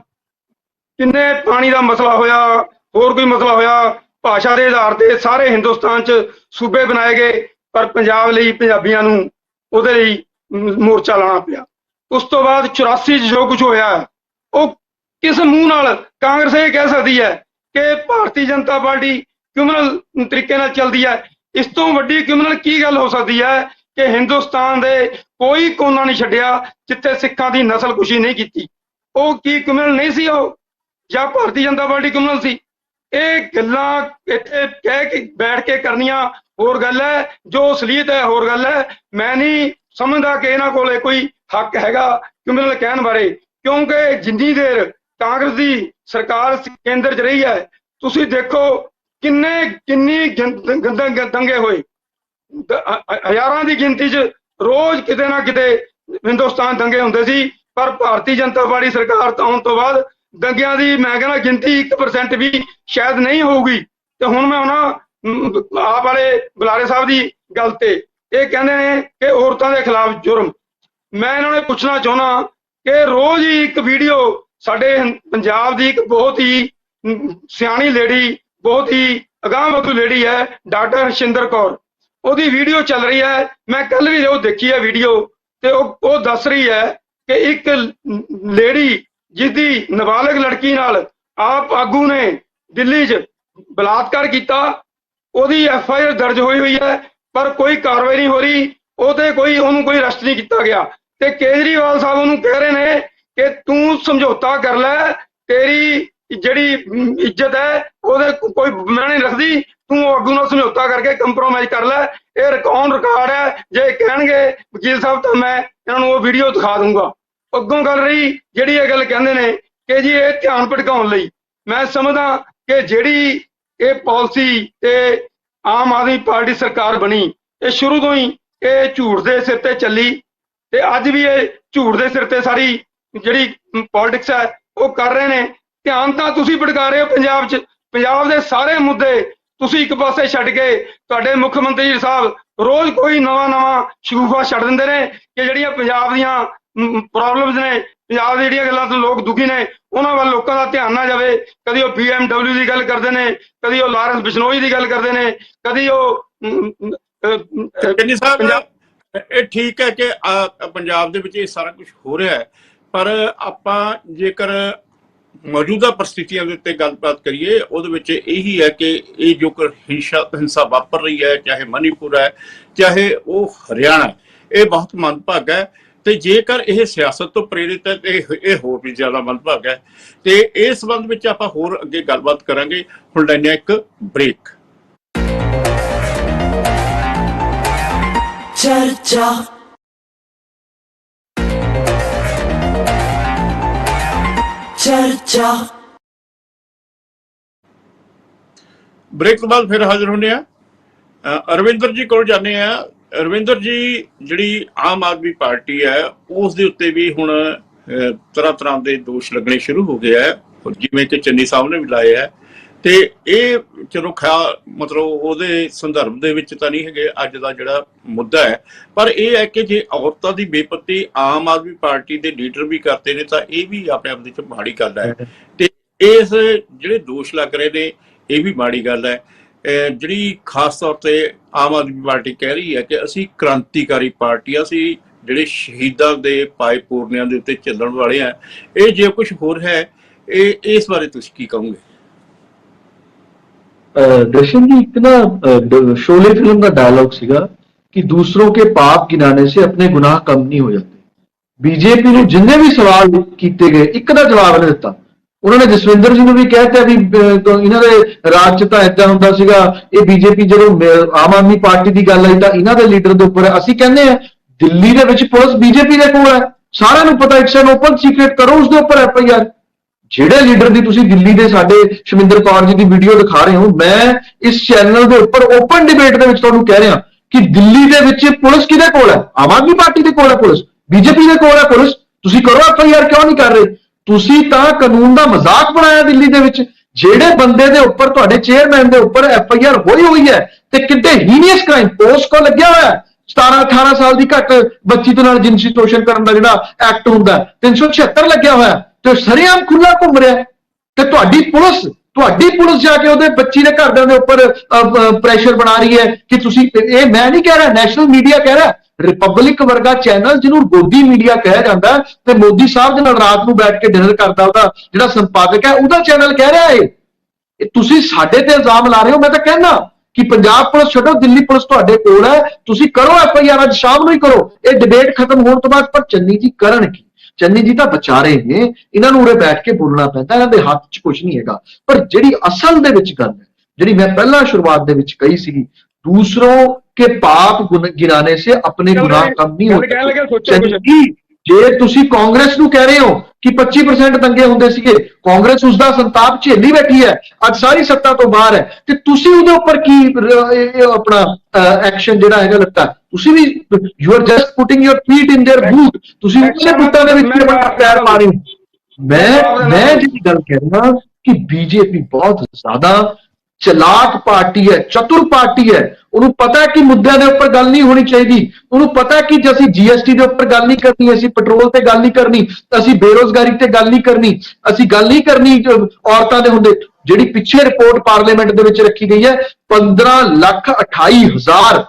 ਕਿੰਨੇ ਪਾਣੀ ਦਾ ਮਸਲਾ ਹੋਇਆ, ਹੋਰ ਕੋਈ ਮਸਲਾ ਹੋਇਆ, ਭਾਸ਼ਾ ਦੇ ਆਧਾਰ ਤੇ ਸਾਰੇ ਹਿੰਦੁਸਤਾਨ 'ਚ ਸੂਬੇ ਬਣਾਏ ਗਏ, ਪਰ ਪੰਜਾਬ ਲਈ ਪੰਜਾਬੀਆਂ ਨੂੰ ਉਹਦੇ ਲਈ ਮੋਰਚਾ ਲਾਉਣਾ ਪਿਆ। ਉਸ ਤੋਂ ਬਾਅਦ 84 'ਚ ਜੋ ਕੁਝ ਹੋਇਆ, ਉਹ ਕਿਸ ਮੂੰਹ ਨਾਲ ਕਾਂਗਰਸ ਇਹ ਕਹਿ ਸਕਦੀ ਹੈ ਕਿ ਭਾਰਤੀ ਜਨਤਾ ਪਾਰਟੀ ਕ੍ਰਿਮੀਨਲ ਤਰੀਕੇ ਨਾਲ ਚੱਲਦੀ ਹੈ? ਇਸ ਤੋਂ ਵੱਡੀ ਕ੍ਰਿਮੀਨਲ ਕੀ ਗੱਲ ਹੋ ਸਕਦੀ ਹੈ ਕਿ ਹਿੰਦੁਸਤਾਨ ਦੇ ਕੋਈ ਕੋਨਾ ਨਹੀਂ ਛੱਡਿਆ ਜਿੱਥੇ ਸਿੱਖਾਂ ਦੀ ਨਸਲਕੁਸ਼ੀ ਨਹੀਂ ਕੀਤੀ। ਉਹ ਕੀ ਕ੍ਰਿਮੀਨਲ ਨਹੀਂ ਸੀ ਉਹ, ਜਾਂ ਭਾਰਤੀ ਜਨਤਾ ਪਾਰਟੀ ਕ੍ਰਿਮੀਨਲ ਸੀ? ਇਹ ਗੱਲਾਂ ਇੱਥੇ ਕਹਿ ਕੇ ਬੈਠ ਕੇ ਕਰਨੀਆਂ ਹੋਰ ਗੱਲ ਹੈ, ਜੋ ਅਸਲੀਅਤ ਹੈ ਹੋਰ ਗੱਲ ਹੈ। ਮੈਂ ਨਹੀਂ ਸਮਝਦਾ ਕਿ ਇਹਨਾਂ ਕੋਲੇ ਕੋਈ ਹੱਕ ਹੈਗਾ ਕ੍ਰਿਮੀਨਲ ਕਹਿਣ ਬਾਰੇ, ਕਿਉਂਕਿ ਜਿੰਨੀ ਦੇਰ ਕਾਂਗਰਸ ਦੀ ਸਰਕਾਰ ਕੇਂਦਰ 'ਚ ਰਹੀ ਹੈ, ਤੁਸੀਂ ਦੇਖੋ ਕਿੰਨੀ ਦੰਗੇ ਹੋਏ, ਹਜ਼ਾਰਾਂ ਦੀ ਗਿਣਤੀ 'ਚ ਰੋਜ਼ ਕਿਤੇ ਨਾ ਕਿਤੇ ਹਿੰਦੁਸਤਾਨ ਦੰਗੇ ਹੁੰਦੇ ਸੀ। ਪਰ ਭਾਰਤੀ ਜਨਤਾ ਪਾਰਟੀ ਸਰਕਾਰ ਆਉਣ ਤੋਂ ਬਾਅਦ ਦੰਗਿਆਂ ਦੀ ਮੈਂ ਕਹਿੰਦਾ ਗਿਣਤੀ 1% ਵੀ ਸ਼ਾਇਦ ਨਹੀਂ ਹੋਊਗੀ। ਤੇ ਹੁਣ ਮੈਂ ਉਹਨਾਂ ਆਪ ਵਾਲੇ ਬੁਲਾਰੇ ਸਾਹਿਬ ਦੀ ਗੱਲ ਤੇ ਇਹ ਕਹਿੰਦੇ ਨੇ ਕਿ ਔਰਤਾਂ ਦੇ ਖਿਲਾਫ ਜੁਰਮ। ਮੈਂ ਇਹਨਾਂ ਨੂੰ ਪੁੱਛਣਾ ਚਾਹੁੰਦਾ ਕਿ ਰੋਜ਼ ਹੀ ਇੱਕ ਵੀਡੀਓ ਸਾਡੇ ਪੰਜਾਬ ਦੀ ਇੱਕ ਬਹੁਤ ਹੀ ਸਿਆਣੀ ਲੇਡੀ, ਬਹੁਤ ਹੀ ਅਗਾਂਹਵਧੂ ਲੇਡੀ ਹੈ, ਡਾਕਟਰ ਹਰਸ਼ਿੰਦਰ ਕੌਰ, ਉਹਦੀ ਵੀਡੀਓ ਚੱਲ ਰਹੀ ਹੈ, ਮੈਂ ਕੱਲ ਵੀ ਉਹ ਦੇਖੀ ਹੈ ਵੀਡੀਓ, ਤੇ ਉਹ ਦੱਸ ਰਹੀ ਹੈ ਕਿ ਇੱਕ ਲੇਡੀ ਜਿਸਦੀ ਨਾਬਾਲਗ ਲੜਕੀ ਨਾਲ ਆਪ ਆਗੂ ਨੇ ਦਿੱਲੀ 'ਚ ਬਲਾਤਕਾਰ ਕੀਤਾ, ਉਹਦੀ FIR ਦਰਜ ਹੋਈ ਹੈ, ਪਰ ਕੋਈ ਕਾਰਵਾਈ ਨਹੀਂ ਹੋ ਰਹੀ, ਉਹਨੂੰ ਕੋਈ ਅਰੈਸਟ ਨਹੀਂ ਕੀਤਾ ਗਿਆ। ਤੇ ਕੇਜਰੀਵਾਲ ਸਾਹਿਬ ਉਹਨੂੰ ਕਹਿ ਰਹੇ ਨੇ ਕਿ ਤੂੰ ਸਮਝੌਤਾ ਕਰ ਲੈ, ਤੇਰੀ ਜਿਹੜੀ ਇੱਜ਼ਤ ਹੈ ਉਹਦੇ ਕੋਈ ਮੈਂ ਨਹੀਂ ਰੱਖਦੀ, ਤੂੰ ਆਗੂ ਨਾਲ ਸਮਝੌਤਾ ਕਰਕੇ ਕੰਪਰੋਮਾਈਜ਼ ਕਰ ਲੈ। ਇਹ ਰਿਕਾਰਡ ਹੈ, ਜੇ ਕਹਿਣਗੇ ਵਕੀਲ ਸਾਹਿਬ ਤਾਂ ਮੈਂ ਇਹਨਾਂ ਨੂੰ ਉਹ ਵੀਡੀਓ ਦਿਖਾ ਦੂੰਗਾ। ਅੱਗੋਂ ਗੱਲ ਰਹੀ ਜਿਹੜੀ ਇਹ ਗੱਲ ਕਹਿੰਦੇ ਨੇ ਕਿ ਜੀ ਇਹ ਧਿਆਨ ਭਟਕਾਉਣ ਲਈ, ਮੈਂ ਸਮਝਦਾ ਕਿ ਜਿਹੜੀ ਇਹ ਪਾਲਿਸੀ ਤੇ ਆਮ ਆਦਮੀ ਪਾਰਟੀ ਸਰਕਾਰ ਬਣੀ, ਇਹ ਸ਼ੁਰੂ ਤੋਂ ਹੀ ਇਹ ਝੂਠ ਦੇ ਸਿਰ ਤੇ ਚੱਲੀ, ਤੇ ਅੱਜ ਵੀ ਇਹ ਝੂਠ ਦੇ ਸਿਰ ਤੇ ਸਾਰੀ ਜਿਹੜੀ ਪੋਲਿਟਿਕਸ ਹੈ ਉਹ ਕਰ ਰਹੇ ਨੇ। ਧਿਆਨ ਤਾਂ ਤੁਸੀਂ ਭਟਕਾ ਰਹੇ ਹੋ ਪੰਜਾਬ 'ਚ, ਪੰਜਾਬ ਦੇ ਸਾਰੇ ਮੁੱਦੇ ਤੁਸੀਂ ਇੱਕ ਪਾਸੇ ਛੱਡ ਕੇ ਤੁਹਾਡੇ ਮੁੱਖ ਮੰਤਰੀ ਸਾਹਿਬ ਰੋਜ਼ ਕੋਈ ਨਵਾਂ ਸ਼ਗੂਫਾ ਛੱਡ ਦਿੰਦੇ ਨੇ ਕਿ ਜਿਹੜੀਆਂ ਪੰਜਾਬ ਦੀਆਂ ਪ੍ਰੋਬਲਮਸ ਨੇ, ਪੰਜਾਬ ਦੀ ਜਿਹੜੀਆਂ ਗੱਲਾਂ ਤੋਂ ਲੋਕ ਦੁਖੀ ਨੇ, ਉਹਨਾਂ ਵੱਲ ਲੋਕਾਂ ਦਾ ਧਿਆਨ ਨਾ ਜਾਵੇ। ਕਦੀ ਉਹ BMW ਦੀ ਗੱਲ ਕਰਦੇ ਨੇ, ਕਦੀ ਉਹ ਲਾਰੈਂਸ ਬਿਸ਼ਨੋਈ ਦੀ ਗੱਲ ਕਰਦੇ ਨੇ, ਕਦੀ ਉਹ ਚੰਨੀ ਸਾਹਿਬ ਇਹ ਠੀਕ ਹੈ ਕਿ ਪੰਜਾਬ ਦੇ ਵਿੱਚ ਇਹ ਸਾਰਾ ਕੁਝ ਹੋ ਰਿਹਾ ਹੈ, ਪਰ ਆਪਾਂ ਜੇਕਰ ਮੌਜੂਦਾ ਪ੍ਰਸਥਿਤੀਆਂ ਦੇ ਉੱਤੇ ਗੱਲਬਾਤ ਕਰੀਏ, ਉਹਦੇ ਵਿੱਚ ਇਹੀ ਹੈ ਕਿ ਇਹ ਜੋ ਹਿੰਸਾ ਵਾਪਰ ਰਹੀ ਹੈ, ਚਾਹੇ ਮਨੀਪੁਰ ਹੈ, ਚਾਹੇ ਉਹ ਹਰਿਆਣਾ, ਇਹ ਬਹੁਤ ਮੰਦਭਾਗਾ ਹੈ। ਤੇ ਜੇਕਰ ਇਹ ਸਿਆਸਤ ਤੋਂ ਪ੍ਰੇਰਿਤ ਹੈ ਤੇ ਇਹ ਹੋਰ ਵੀ ਜ਼ਿਆਦਾ ਮੰਦਭਾਗਾ ਹੈ। ਤੇ ਇਸ ਸੰਬੰਧ ਵਿੱਚ ਆਪਾਂ ਹੋਰ ਅੱਗੇ ਗੱਲਬਾਤ ਕਰਾਂਗੇ। ਹੁਣ ਲੈਂਦੇ ਹਾਂ ਇੱਕ ਬ੍ਰੇਕ। ਚਰਚਾ ਚਰਚਾ ਬ੍ਰੇਕ ਤੋਂ ਬਾਅਦ ਫਿਰ ਹਾਜ਼ਰ ਹੁੰਦੇ ਆ। ਅਰਵਿੰਦਰ ਜੀ ਕੋਲ ਜਾਂਦੇ ਆ। ਅਰਵਿੰਦਰ ਜੀ, ਜਿਹੜੀ ਆਮ ਆਦਮੀ ਪਾਰਟੀ ਹੈ ਉਸ ਦੇ ਉੱਤੇ ਵੀ ਹੁਣ ਤਰ੍ਹਾਂ ਦੇ ਦੋਸ਼ ਲੱਗਣੇ ਸ਼ੁਰੂ ਹੋ ਗਏ ਹੈ, ਜਿਵੇਂ ਕਿ ਚੰਨੀ ਸਾਹਿਬ ਨੇ ਵੀ ਲਾਏ ਹੈ। ਤੇ ਇਹ ਚਲੋ ਮਤਲਬ ਉਹਦੇ ਸੰਦਰਭ ਦੇ ਵਿੱਚ ਤਾਂ ਨਹੀਂ ਹੈਗੇ ਅੱਜ ਦਾ ਜਿਹੜਾ ਮੁੱਦਾ ਹੈ, ਪਰ ਇਹ ਹੈ ਕਿ ਜੇ ਔਰਤਾਂ ਦੀ ਬੇਪਤੀ ਆਮ ਆਦਮੀ ਪਾਰਟੀ ਦੇ ਲੀਡਰ ਵੀ ਕਰਦੇ ਨੇ ਤਾਂ ਇਹ ਵੀ ਆਪਣੇ ਆਪ ਦੇ ਵਿੱਚ ਮਾੜੀ ਗੱਲ ਹੈ। ਤੇ ਇਸ ਜਿਹੜੇ ਦੋਸ਼ ਲੱਗ ਰਹੇ ਨੇ ਇਹ ਵੀ ਮਾੜੀ ਗੱਲ ਹੈ। ਜਿਹੜੀ ਖਾਸ ਤੌਰ ਤੇ ਆਮ ਆਦਮੀ ਪਾਰਟੀ ਕਹਿ ਰਹੀ ਹੈ ਕਿ ਅਸੀਂ ਕ੍ਰਾਂਤੀਕਾਰੀ ਪਾਰਟੀ ਆ, ਅਸੀਂ ਜਿਹੜੇ ਸ਼ਹੀਦਾਂ ਦੇ ਪਾਏ ਪੂਰਨਿਆਂ ਦੇ ਉੱਤੇ ਚੱਲਣ ਵਾਲੇ ਆ। ਇਹ ਜੇ ਕੁਝ ਹੋਰ ਹੈ, ਇਸ ਬਾਰੇ ਤੁਸੀਂ ਕੀ ਕਹੋਗੇ? दर्शन जी, एक ना शोले फिल्म का डायलॉग सीगा कि दूसरों के पाप गिनाने से अपने गुनाह कम नहीं हो जाते। बीजेपी ने जिन्ने भी सवाल किए गए एक दा जवाब नहीं दिता। उन्होंने जसविंदर जी ने भी कहता भी इन्हां दे राज च तां इदां हुंदा सीगा, ये बीजेपी जदों आम आदमी पार्टी की गल आई तां इन्हां दे लीडर दे उपर असीं कहंदे आ दिल्ली दे विच पुलिस बीजेपी दे कोल है, सारिआं नूं पता, इट्स एन ओपन सीक्रेट, करो उस दे उपर FIR। ਜਿਹੜੇ ਲੀਡਰ ਦੀ ਤੁਸੀਂ ਦਿੱਲੀ ਦੇ ਸਾਡੇ ਸ਼ਮਿੰਦਰ ਕੌਰ ਜੀ ਦੀ ਵੀਡੀਓ ਦਿਖਾ ਰਹੇ ਹੋ, ਮੈਂ ਇਸ ਚੈਨਲ ਦੇ ਉੱਪਰ ਓਪਨ ਡਿਬੇਟ ਦੇ ਵਿੱਚ ਤੁਹਾਨੂੰ ਕਹਿ ਰਿਹਾ ਕਿ ਦਿੱਲੀ ਦੇ ਵਿੱਚ ਪੁਲਿਸ ਕਿਹਦੇ ਕੋਲ ਹੈ? ਆਮ ਆਦਮੀ ਪਾਰਟੀ ਦੇ ਕੋਲ ਹੈ ਪੁਲਿਸ, ਬੀਜੇਪੀ ਦੇ ਕੋਲ ਹੈ ਪੁਲਿਸ। ਤੁਸੀਂ ਕਰੋ FIR, ਕਿਉਂ ਨਹੀਂ ਕਰ ਰਹੇ? ਤੁਸੀਂ ਤਾਂ ਕਾਨੂੰਨ ਦਾ ਮਜ਼ਾਕ ਬਣਾਇਆ ਦਿੱਲੀ ਦੇ ਵਿੱਚ। ਜਿਹੜੇ ਬੰਦੇ ਦੇ ਉੱਪਰ, ਤੁਹਾਡੇ ਚੇਅਰਮੈਨ ਦੇ ਉੱਪਰ FIR ਹੋਈ ਹੈ ਤੇ ਕਿੱਡੇ ਹੀਨੀਅਸ ਕ੍ਰਾਈਮ ਪੋਸਕੋ ਲੱਗਿਆ ਹੋਇਆ ਹੈ। 17-18 ਸਾਲ ਦੀ ਘੱਟ ਬੱਚੀ ਦੇ ਨਾਲ ਜਿਨਸੀ ਸ਼ੋਸ਼ਣ ਕਰਨ ਦਾ ਜਿਹੜਾ ਐਕਟ ਹੁੰਦਾ 376 ਲੱਗਿਆ ਹੋਇਆ ਤੇ ਸਰੇਆਮ ਖੁੱਲਾ ਘੁੰਮ ਰਿਹਾ ਤੇ ਤੁਹਾਡੀ ਪੁਲਿਸ ਜਾ ਕੇ ਉਹਦੇ ਬੱਚੀ ਦੇ ਘਰਦਿਆਂ ਦੇ ਉੱਪਰ ਪ੍ਰੈਸ਼ਰ ਬਣਾ ਰਹੀ ਹੈ ਕਿ ਤੁਸੀਂ, ਇਹ ਮੈਂ ਨਹੀਂ ਕਹਿ ਰਿਹਾ, ਨੈਸ਼ਨਲ ਮੀਡੀਆ ਕਹਿ ਰਿਹਾ, ਰਿਪਬਲਿਕ ਵਰਗਾ ਚੈਨਲ ਜਿਹਨੂੰ ਗੋਦੀ ਮੀਡੀਆ ਕਿਹਾ ਜਾਂਦਾ ਤੇ ਮੋਦੀ ਸਾਹਿਬ ਦੇ ਨਾਲ ਰਾਤ ਨੂੰ ਬੈਠ ਕੇ ਡਿਨਰ ਕਰਦਾ ਉਹਦਾ ਜਿਹੜਾ ਸੰਪਾਦਕ ਹੈ ਉਹਦਾ ਚੈਨਲ ਕਹਿ ਰਿਹਾ ਇਹ ਤੁਸੀਂ ਸਾਡੇ ਤੇ ਇਲਜ਼ਾਮ ਲਾ ਰਹੇ ਹੋ। ਮੈਂ ਤਾਂ ਕਹਿੰਦਾ ਕਿ ਪੰਜਾਬ ਪੁਲਿਸ ਛੱਡੋ, ਦਿੱਲੀ ਪੁਲਿਸ ਤੁਹਾਡੇ ਕੋਲ ਹੈ, ਤੁਸੀਂ ਕਰੋ FIR, ਅੱਜ ਸ਼ਾਮ ਨੂੰ ਹੀ ਕਰੋ। ਇਹ ਡਿਬੇਟ ਖਤਮ ਹੋਣ ਤੋਂ ਬਾਅਦ। ਪਰ ਚੰਨੀ ਜੀ ਕਰਨ ਕੀ? ਚੰਨੀ ਜੀ ਤਾਂ ਵਿਚਾਰੇ ਨੇ, ਇਹਨਾਂ ਨੂੰ ਉਰੇ ਬੈਠ ਕੇ ਬੋਲਣਾ ਪੈਂਦਾ, ਇਹਨਾਂ ਦੇ ਹੱਥ 'ਚ ਕੁਝ ਨਹੀਂ ਹੈਗਾ। ਪਰ ਜਿਹੜੀ ਅਸਲ ਦੇ ਵਿੱਚ ਗੱਲ ਹੈ, ਜਿਹੜੀ ਮੈਂ ਪਹਿਲਾਂ ਸ਼ੁਰੂਆਤ ਦੇ ਵਿੱਚ ਕਹੀ ਸੀਗੀ, ਦੂਸਰੋਂ ਕੇ ਪਾਪ गिनाने से अपने गुनाह कम नहीं होते। ਜੇ ਤੁਸੀਂ ਕਾਂਗਰਸ ਨੂੰ ਕਹਿ ਰਹੇ ਹੋ ਕਿ 25% ਦੰਗੇ ਹੁੰਦੇ ਸੀਗੇ, ਕਾਂਗਰਸ ਉਸ ਦਾ ਸੰਤਾਪ ਝੇਲੀ ਬੈਠੀ ਹੈ, ਅੱਜ ਸਾਰੀ ਸੱਤਾ ਤੋਂ ਬਾਹਰ ਹੈ, ਤੇ ਤੁਸੀਂ ਉਹਦੇ ਉੱਪਰ ਕੀ ਆਪਣਾ ਐਕਸ਼ਨ ਜਿਹੜਾ ਹੈਗਾ ਲੱਤਾ? ਤੁਸੀਂ ਵੀ you are just putting your feet in their boot, ਤੁਸੀਂ ਉਸੇ ਬੂਟਾਂ ਦੇ ਵਿੱਚ ਆਪਣਾ ਪੈਰ ਪਾ ਰਹੇ ਹੋ। ਮੈਂ ਜਿਹੜੀ ਗੱਲ ਕਹਿ ਰਿਹਾ ਕਿ ਬੀਜੇਪੀ ਬਹੁਤ ਜ਼ਿਆਦਾ ਚਲਾਕ ਪਾਰਟੀ ਹੈ, ਚਤੁਰ ਪਾਰਟੀ ਹੈ। ਉਹਨੂੰ ਪਤਾ ਹੈ ਕਿ ਮੁੱਦਿਆਂ ਦੇ ਉੱਪਰ ਗੱਲ ਨਹੀਂ ਹੋਣੀ ਚਾਹੀਦੀ। ਉਹਨੂੰ ਪਤਾ ਹੈ ਕਿ ਜੇ ਅਸੀਂ GST ਦੇ ਉੱਪਰ ਗੱਲ ਨਹੀਂ ਕਰਨੀ, ਅਸੀਂ ਪੈਟਰੋਲ ਤੇ ਗੱਲ ਨਹੀਂ ਕਰਨੀ, ਅਸੀਂ ਬੇਰੋਜ਼ਗਾਰੀ ਤੇ ਗੱਲ ਨਹੀਂ ਕਰਨੀ, ਅਸੀਂ ਗੱਲ ਨਹੀਂ ਕਰਨੀ ਔਰਤਾਂ ਦੇ ਹੁੰਦੇ। ਜਿਹੜੀ ਪਿੱਛੇ ਰਿਪੋਰਟ ਪਾਰਲੀਮੈਂਟ ਦੇ ਵਿੱਚ ਰੱਖੀ ਗਈ ਹੈ, 15,28,000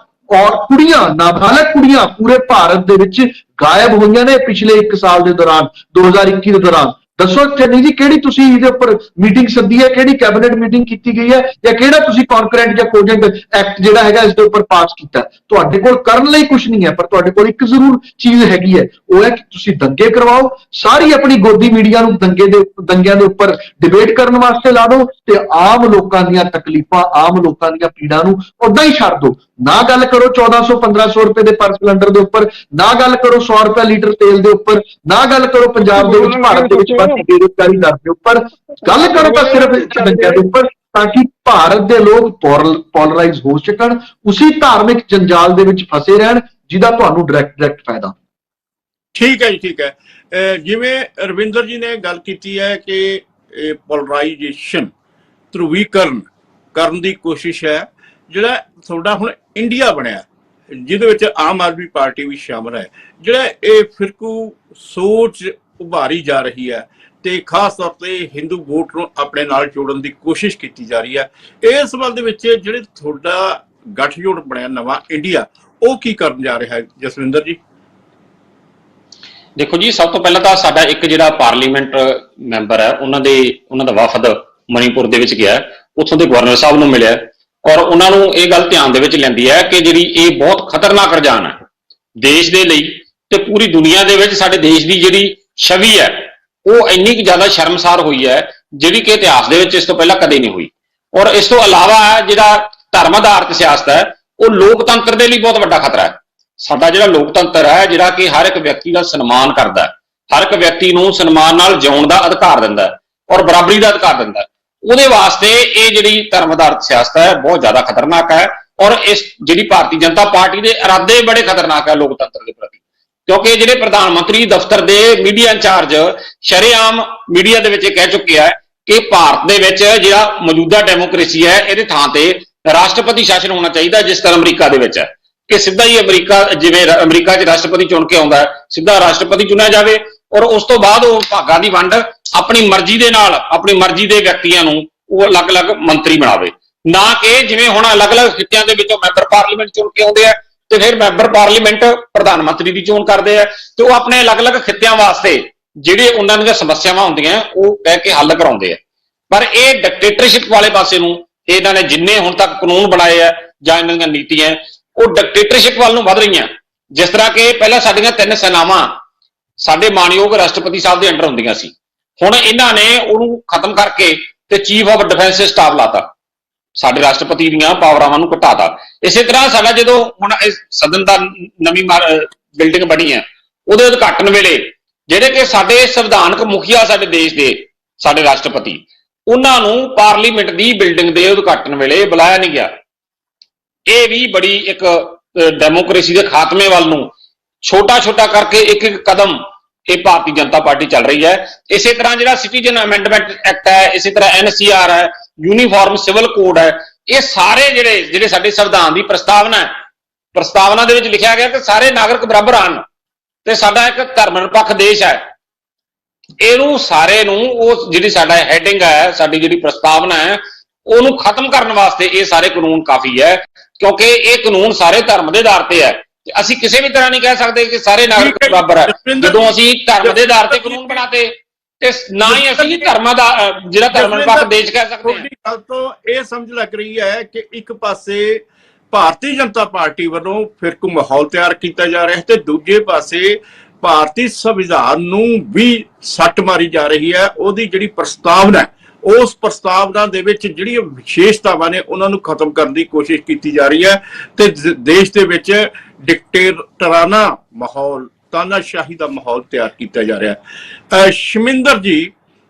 ਕੁੜੀਆਂ, ਨਾਬਾਲਗ ਕੁੜੀਆਂ ਪੂਰੇ ਭਾਰਤ ਦੇ ਵਿੱਚ ਗਾਇਬ ਹੋਈਆਂ ਨੇ ਪਿਛਲੇ 1 ਸਾਲ ਦੇ ਦੌਰਾਨ, 2021 ਦੇ ਦੌਰਾਨ। ਦੱਸੋ ਚੰਨੀ ਜੀ, ਕਿਹੜੀ ਤੁਸੀਂ ਇਹਦੇ ਉੱਪਰ ਮੀਟਿੰਗ ਸੱਦੀ ਹੈ, ਕਿਹੜੀ ਕੈਬਨਿਟ ਮੀਟਿੰਗ ਕੀਤੀ ਗਈ ਹੈ, ਜਾਂ ਕਿਹੜਾ ਤੁਸੀਂ ਕੌਨਕਰੈਂਟ ਜਾਂ ਕੋਜੈਂਟ ਐਕਟ ਜਿਹੜਾ ਹੈਗਾ ਇਸ ਦੇ ਉੱਪਰ ਪਾਸ ਕੀਤਾ? ਤੁਹਾਡੇ ਕੋਲ ਕਰਨ ਲਈ ਕੁਝ ਨਹੀਂ ਹੈ, ਪਰ ਤੁਹਾਡੇ ਕੋਲ ਇੱਕ ਜ਼ਰੂਰ ਚੀਜ਼ ਹੈਗੀ ਹੈ, ਉਹ ਹੈ ਕਿ ਤੁਸੀਂ ਦੰਗੇ ਕਰਵਾਓ, ਸਾਰੀ ਆਪਣੀ ਗੋਦੀ ਮੀਡੀਆ ਨੂੰ ਦੰਗਿਆਂ ਦੇ ਉੱਪਰ ਡਿਬੇਟ ਕਰਨ ਵਾਸਤੇ ਲਾ ਦਿਓ, ਤੇ ਆਮ ਲੋਕਾਂ ਦੀਆਂ ਤਕਲੀਫਾਂ, ਆਮ ਲੋਕਾਂ ਦੀਆਂ ਪੀੜਾਂ ਨੂੰ ਉਦਾਂ ਹੀ ਛੱਡ ਦਿਓ। ਨਾ ਗੱਲ ਕਰੋ 1400-1500 ਰੁਪਏ ਦੇ ਪਰ ਸਿਲੰਡਰ ਦੇ ਉੱਪਰ, ਨਾ ਗੱਲ ਕਰੋ 100 ਰੁਪਏ ਲੀਟਰ ਤੇਲ ਦੇ ਉੱਪਰ, ਨਾ ਗੱਲ ਕਰੋ ਪੰਜਾਬ ਦੇ ਵਿੱਚ, ਭਾਰਤ ਦੇ ਵਿੱਚ ਬੇਰੁਜ਼ਗਾਰੀ ਦਰ ਦੇ ਉੱਪਰ, ਗੱਲ ਕਰੋ ਤਾਂ ਸਿਰਫ ਦੰਗਿਆਂ ਦੇ ਉੱਪਰ, ਤਾਂ ਕਿ ਭਾਰਤ ਦੇ ਲੋਕ ਪੋਲਰਾਈਜ਼ ਹੋ ਸਕਣ, ਉਸੇ ਧਾਰਮਿਕ ਜੰਜਾਲ ਦੇ ਵਿੱਚ ਫਸੇ ਰਹਿਣ ਜਿਹਦਾ ਤੁਹਾਨੂੰ ਡਾਇਰੈਕਟ ਫਾਇਦਾ। ਠੀਕ ਹੈ ਜੀ, ਠੀਕ ਹੈ। ਜਿਵੇਂ ਰਵਿੰਦਰ ਜੀ ਨੇ ਗੱਲ ਕੀਤੀ ਹੈ ਕਿ ਪੋਲਰਾਈਜੇਸ਼ਨ, ਧਰੁਵੀਕਰਨ ਕਰਨ ਦੀ ਕੋਸ਼ਿਸ਼ ਹੈ। ਜਿਹੜਾ ਤੁਹਾਡਾ ਹੁਣ ਇੰਡੀਆ ਬਣਿਆ, ਜਿਹਦੇ ਵਿੱਚ ਆਮ ਆਦਮੀ ਪਾਰਟੀ ਵੀ ਸ਼ਾਮਲ ਹੈ, ਜਿਹੜਾ ਇਹ ਫਿਰਕੂ ਸੋਚ ਉਭਾਰੀ ਜਾ ਰਹੀ ਹੈ ਤੇ ਖਾਸ ਤੌਰ ਤੇ ਹਿੰਦੂ ਵੋਟ ਨੂੰ ਆਪਣੇ ਨਾਲ ਜੋੜਨ ਦੀ ਕੋਸ਼ਿਸ਼ ਕੀਤੀ ਜਾ ਰਹੀ ਹੈ, ਇਸ ਸੰਬੰਧ ਵਿੱਚ ਜਿਹੜੇ ਤੁਹਾਡਾ ਗੱਠਜੋੜ ਬਣਿਆ ਨਵਾਂ ਇੰਡੀਆ, ਉਹ ਕੀ ਕਰਨ ਜਾ ਰਿਹਾ ਹੈ ਜਸਵਿੰਦਰ ਜੀ? ਦੇਖੋ ਜੀ, ਸਭ ਤੋਂ ਪਹਿਲਾਂ ਤਾਂ ਸਾਡਾ ਇੱਕ ਜਿਹੜਾ ਪਾਰਲੀਮੈਂਟ ਮੈਂਬਰ ਹੈ, ਉਹਨਾਂ ਦਾ ਵਫਦ ਮਣੀਪੁਰ ਦੇ ਵਿੱਚ ਗਿਆ, ਉੱਥੋਂ ਦੇ ਗਵਰਨਰ ਸਾਹਿਬ ਨੂੰ ਮਿਲਿਆ, ਔਰ ਉਹਨਾਂ ਨੂੰ ਇਹ ਗੱਲ ਧਿਆਨ ਦੇ ਵਿੱਚ ਲੈਂਦੀ ਹੈ ਕਿ ਜਿਹੜੀ ਇਹ ਬਹੁਤ ਖਤਰਨਾਕ ਰੁਝਾਨ ਹੈ ਦੇਸ਼ ਦੇ ਲਈ ਤੇ ਪੂਰੀ ਦੁਨੀਆ ਦੇ ਵਿੱਚ। ਸਾਡੇ ਦੇਸ਼ ਦੀ ਜਿਹੜੀ ਛਵੀ ਹੈ ਉਹ ਇੰਨੀ ਕੁ ਜ਼ਿਆਦਾ ਸ਼ਰਮਸਾਰ ਹੋਈ ਹੈ, ਜਿਹੜੀ ਕਿ ਇਤਿਹਾਸ ਦੇ ਵਿੱਚ ਇਸ ਤੋਂ ਪਹਿਲਾਂ ਕਦੇ ਨਹੀਂ ਹੋਈ। ਔਰ ਇਸ ਤੋਂ ਇਲਾਵਾ ਜਿਹੜਾ ਧਰਮ ਆਧਾਰਿਤ ਸਿਆਸਤ ਹੈ, ਉਹ ਲੋਕਤੰਤਰ ਦੇ ਲਈ ਬਹੁਤ ਵੱਡਾ ਖਤਰਾ ਹੈ। ਸਾਡਾ ਜਿਹੜਾ ਲੋਕਤੰਤਰ ਹੈ, ਜਿਹੜਾ ਕਿ ਹਰ ਇੱਕ ਵਿਅਕਤੀ ਦਾ ਸਨਮਾਨ ਕਰਦਾ, ਹਰ ਇੱਕ ਵਿਅਕਤੀ ਨੂੰ ਸਨਮਾਨ ਨਾਲ ਜਿਉਣ ਦਾ ਅਧਿਕਾਰ ਦਿੰਦਾ ਔਰ ਬਰਾਬਰੀ ਦਾ ਅਧਿਕਾਰ ਦਿੰਦਾ, ਉਹਦੇ ਵਾਸਤੇ ਇਹ ਜਿਹੜੀ ਧਰਮ ਆਧਾਰਿਤ ਸਿਆਸਤ ਹੈ ਬਹੁਤ ਜ਼ਿਆਦਾ ਖਤਰਨਾਕ ਹੈ। ਔਰ ਇਸ ਜਿਹੜੀ ਭਾਰਤੀ ਜਨਤਾ ਪਾਰਟੀ ਦੇ ਇਰਾਦੇ ਬੜੇ ਖਤਰਨਾਕ ਹੈ ਲੋਕਤੰਤਰ ਦੇ ਪ੍ਰਤੀ, ਕਿਉਂਕਿ ਜਿਹੜੇ ਪ੍ਰਧਾਨ ਮੰਤਰੀ ਦਫ਼ਤਰ ਦੇ ਮੀਡੀਆ ਇੰਚਾਰਜ ਸ਼ਰੇਆਮ ਮੀਡੀਆ ਦੇ ਵਿੱਚ ਇਹ ਕਹਿ ਚੁੱਕੇ ਆ ਕਿ ਭਾਰਤ ਦੇ ਵਿੱਚ ਜਿਹੜਾ ਮੌਜੂਦਾ ਡੈਮੋਕ੍ਰੇਸੀ ਹੈ, ਇਹਦੇ ਥਾਂ ਤੇ ਰਾਸ਼ਟਰਪਤੀ ਸ਼ਾਸਨ ਹੋਣਾ ਚਾਹੀਦਾ, ਜਿਸ ਤਰ੍ਹਾਂ ਅਮਰੀਕਾ ਦੇ ਵਿੱਚ ਹੈ ਕਿ ਸਿੱਧਾ ਹੀ ਜਿਵੇਂ ਅਮਰੀਕਾ 'ਚ ਰਾਸ਼ਟਰਪਤੀ ਚੁਣ ਕੇ ਆਉਂਦਾ, ਸਿੱਧਾ ਰਾਸ਼ਟਰਪਤੀ ਚੁਣਿਆ ਜਾਵੇ ਔਰ ਉਸ ਤੋਂ ਬਾਅਦ ਉਹ ਭਾਗਾਂ ਦੀ ਵੰਡ ਆਪਣੀ ਮਰਜ਼ੀ ਦੇ ਨਾਲ, ਆਪਣੀ ਮਰਜ਼ੀ ਦੇ ਵਿਅਕਤੀਆਂ ਨੂੰ ਉਹ ਅਲੱਗ-ਅਲੱਗ ਮੰਤਰੀ ਬਣਾਵੇ, ਨਾ ਕਿ ਜਿਵੇਂ ਹੁਣ ਅਲੱਗ-ਅਲੱਗ ਖਿੱਤਿਆਂ ਦੇ ਵਿੱਚੋਂ ਮੈਂਬਰ ਪਾਰਲੀਮੈਂਟ ਚੁਣ ਕੇ ਆਉਂਦੇ ਆ ਤੇ ਫਿਰ ਮੈਂਬਰ ਪਾਰਲੀਮੈਂਟ ਪ੍ਰਧਾਨ ਮੰਤਰੀ ਦੀ ਚੋਣ ਕਰਦੇ ਆ ਤੇ ਉਹ ਆਪਣੇ ਅਲੱਗ-ਅਲੱਗ ਖਿੱਤਿਆਂ ਵਾਸਤੇ ਜਿਹੜੇ ਉਹਨਾਂ ਦੀਆਂ ਸਮੱਸਿਆਵਾਂ ਹੁੰਦੀਆਂ ਉਹ ਕਹਿ ਕੇ ਹੱਲ ਕਰਾਉਂਦੇ ਆ। ਪਰ ਇਹ ਡਿਕਟੇਟਰਸ਼ਿਪ ਵਾਲੇ ਪਾਸੇ ਨੂੰ ਇਹਨਾਂ ਨੇ ਜਿੰਨੇ ਹੁਣ ਤੱਕ ਕਾਨੂੰਨ ਬਣਾਏ ਆ ਜਾਂ ਇਹਨਾਂ ਦੀਆਂ ਨੀਤੀਆਂ, ਉਹ ਡਿਕਟੇਟਰਸ਼ਿਪ ਵੱਲ ਨੂੰ ਵੱਧ ਰਹੀਆਂ। ਜਿਸ ਤਰ੍ਹਾਂ ਕਿ ਪਹਿਲਾਂ ਸਾਡੀਆਂ 3 ਸੈਨਾਵਾਂ ਸਾਡੇ ਮਾਨਯੋਗ ਰਾਸ਼ਟਰਪਤੀ ਸਾਹਿਬ ਦੇ ਅੰਡਰ ਹੁੰਦੀਆਂ ਸੀ, ਹੁਣ ਇਹਨਾਂ ਨੇ ਉਹਨੂੰ ਖਤਮ ਕਰਕੇ ਤੇ ਚੀਫ ਆਫ ਡਿਫੈਂਸ ਸਟਾਫ ਲਾਤਾ, ਸਾਡੇ ਰਾਸ਼ਟਰਪਤੀ ਦੀਆਂ ਪਾਵਰਾਂ ਨੂੰ ਘਟਾਤਾ। ਇਸੇ ਤਰ੍ਹਾਂ ਸਾਡਾ ਜਦੋਂ ਹੁਣ ਸਦਨ ਦਾ ਨਵੀਂ ਬਿਲਡਿੰਗ ਬਣੀ ਹੈ, ਉਹਦੇ ਉਦਘਾਟਨ ਵੇਲੇ ਜਿਹੜੇ ਕਿ ਸਾਡੇ ਸੰਵਿਧਾਨਕ ਮੁਖੀਆ ਸਾਡੇ ਦੇਸ਼ ਦੇ, ਸਾਡੇ ਰਾਸ਼ਟਰਪਤੀ, ਉਹਨਾਂ ਨੂੰ ਪਾਰਲੀਮੈਂਟ ਦੀ ਬਿਲਡਿੰਗ ਦੇ ਉਦਘਾਟਨ ਵੇਲੇ ਬੁਲਾਇਆ ਨਹੀਂ ਗਿਆ। ਇਹ ਵੀ ਬੜੀ ਇੱਕ ਡੈਮੋਕ੍ਰੇਸੀ ਦੇ ਖਾਤਮੇ ਵੱਲ ਨੂੰ ਛੋਟਾ-ਛੋਟਾ ਕਰਕੇ ਇੱਕ ਕਦਮ ਇਹ ਭਾਰਤੀ ਜਨਤਾ ਪਾਰਟੀ ਚੱਲ ਰਹੀ ਹੈ। ਇਸੇ ਤਰ੍ਹਾਂ ਜਿਹੜਾ ਸਿਟੀਜ਼ਨ ਅਮੈਂਡਮੈਂਟ ਐਕਟ ਹੈ, ਇਸੇ ਤਰ੍ਹਾਂ NCR ਹੈ, ਯੂਨੀਫਾਰਮ ਸਿਵਲ ਕੋਡ ਹੈ, ਇਹ ਸਾਰੇ ਜਿਹੜੇ ਸਾਡੇ ਸੰਵਿਧਾਨ ਦੀ ਪ੍ਰਸਤਾਵਨਾ ਦੇ ਵਿੱਚ ਲਿਖਿਆ ਗਿਆ ਕਿ ਸਾਰੇ ਨਾਗਰਿਕ ਬਰਾਬਰ ਹਨ ਤੇ ਸਾਡਾ ਇੱਕ ਧਰਮ ਨਿਰਪੱਖ ਦੇਸ਼ ਹੈ। ਇਹਨੂੰ ਸਾਰੇ ਨੂੰ ਉਹ ਜਿਹੜੀ ਸਾਡਾ ਹੈਡਿੰਗ ਹੈ, ਸਾਡੀ ਜਿਹੜੀ ਪ੍ਰਸਤਾਵਨਾ ਹੈ, ਉਹਨੂੰ ਖਤਮ ਕਰਨ ਵਾਸਤੇ ਇਹ ਸਾਰੇ ਕਾਨੂੰਨ ਕਾਫੀ ਹੈ, ਕਿਉਂਕਿ ਇਹ ਕਾਨੂੰਨ ਸਾਰੇ ਧਰਮ ਦੇ ਆਧਾਰ ਤੇ ਹੈ। ਅਸੀਂ ਕਿਸੇ ਵੀ ਤਰ੍ਹਾਂ ਨਹੀਂ ਕਹਿ ਸਕਦੇ ਕਿ ਸਾਰੇ ਨਾਗਰਿਕ ਬਰਾਬਰ ਹੈ। ਜਦੋਂ ਅਸੀਂ ਧਰਮ ਦੇ ਆਧਾਰ ਤੇ ਕਾਨੂੰਨ ਬਣਾਤੇ ਤੇ ਨਾ ਹੀ ਅਸੀਂ ਧਰਮਾਂ ਦਾ ਜਿਹੜਾ ਧਰਮ ਨਿਰਪੱਖ ਦੇਸ਼ ਕਹਿ ਸਕਦੇ ਹਾਂ। ਗੱਲ ਤੋਂ ਇਹ ਸਮਝ ਲੱਗ ਰਹੀ ਹੈ ਕਿ ਇੱਕ ਪਾਸੇ ਭਾਰਤੀ ਜਨਤਾ ਪਾਰਟੀ ਵੱਲੋਂ ਫਿਰਕੂ ਮਾਹੌਲ ਤਿਆਰ ਕੀਤਾ ਜਾ ਰਿਹਾ ਹੈ ਤੇ ਦੂਜੇ ਪਾਸੇ ਭਾਰਤੀ ਸੰਵਿਧਾਨ ਨੂੰ ਵੀ ਸੱਟ ਮਾਰੀ ਜਾ ਰਹੀ ਹੈ। ਉਹਦੀ ਜਿਹੜੀ ਪ੍ਰਸਤਾਵਨਾ, ਉਸ ਪ੍ਰਸਤਾਵਨਾ ਦੇ ਵਿੱਚ ਜਿਹੜੀਆਂ ਵਿਸ਼ੇਸ਼ਤਾਵਾਂ ਨੇ ਉਹਨਾਂ ਨੂੰ ਖਤਮ ਕਰਨ ਦੀ ਕੋਸ਼ਿਸ਼ ਕੀਤੀ ਜਾ ਰਹੀ ਹੈ ਤੇ ਦੇਸ਼ ਦੇ ਵਿੱਚ ਡਿਕਟੇਟਰਾਨਾ ਮਾਹੌਲ, ਤਾਨਾਸ਼ਾਹੀ ਦਾ ਮਾਹੌਲ ਤਿਆਰ ਕੀਤਾ ਜਾ ਰਿਹਾ ਹੈ। ਸ਼ਮਿੰਦਰ ਜੀ,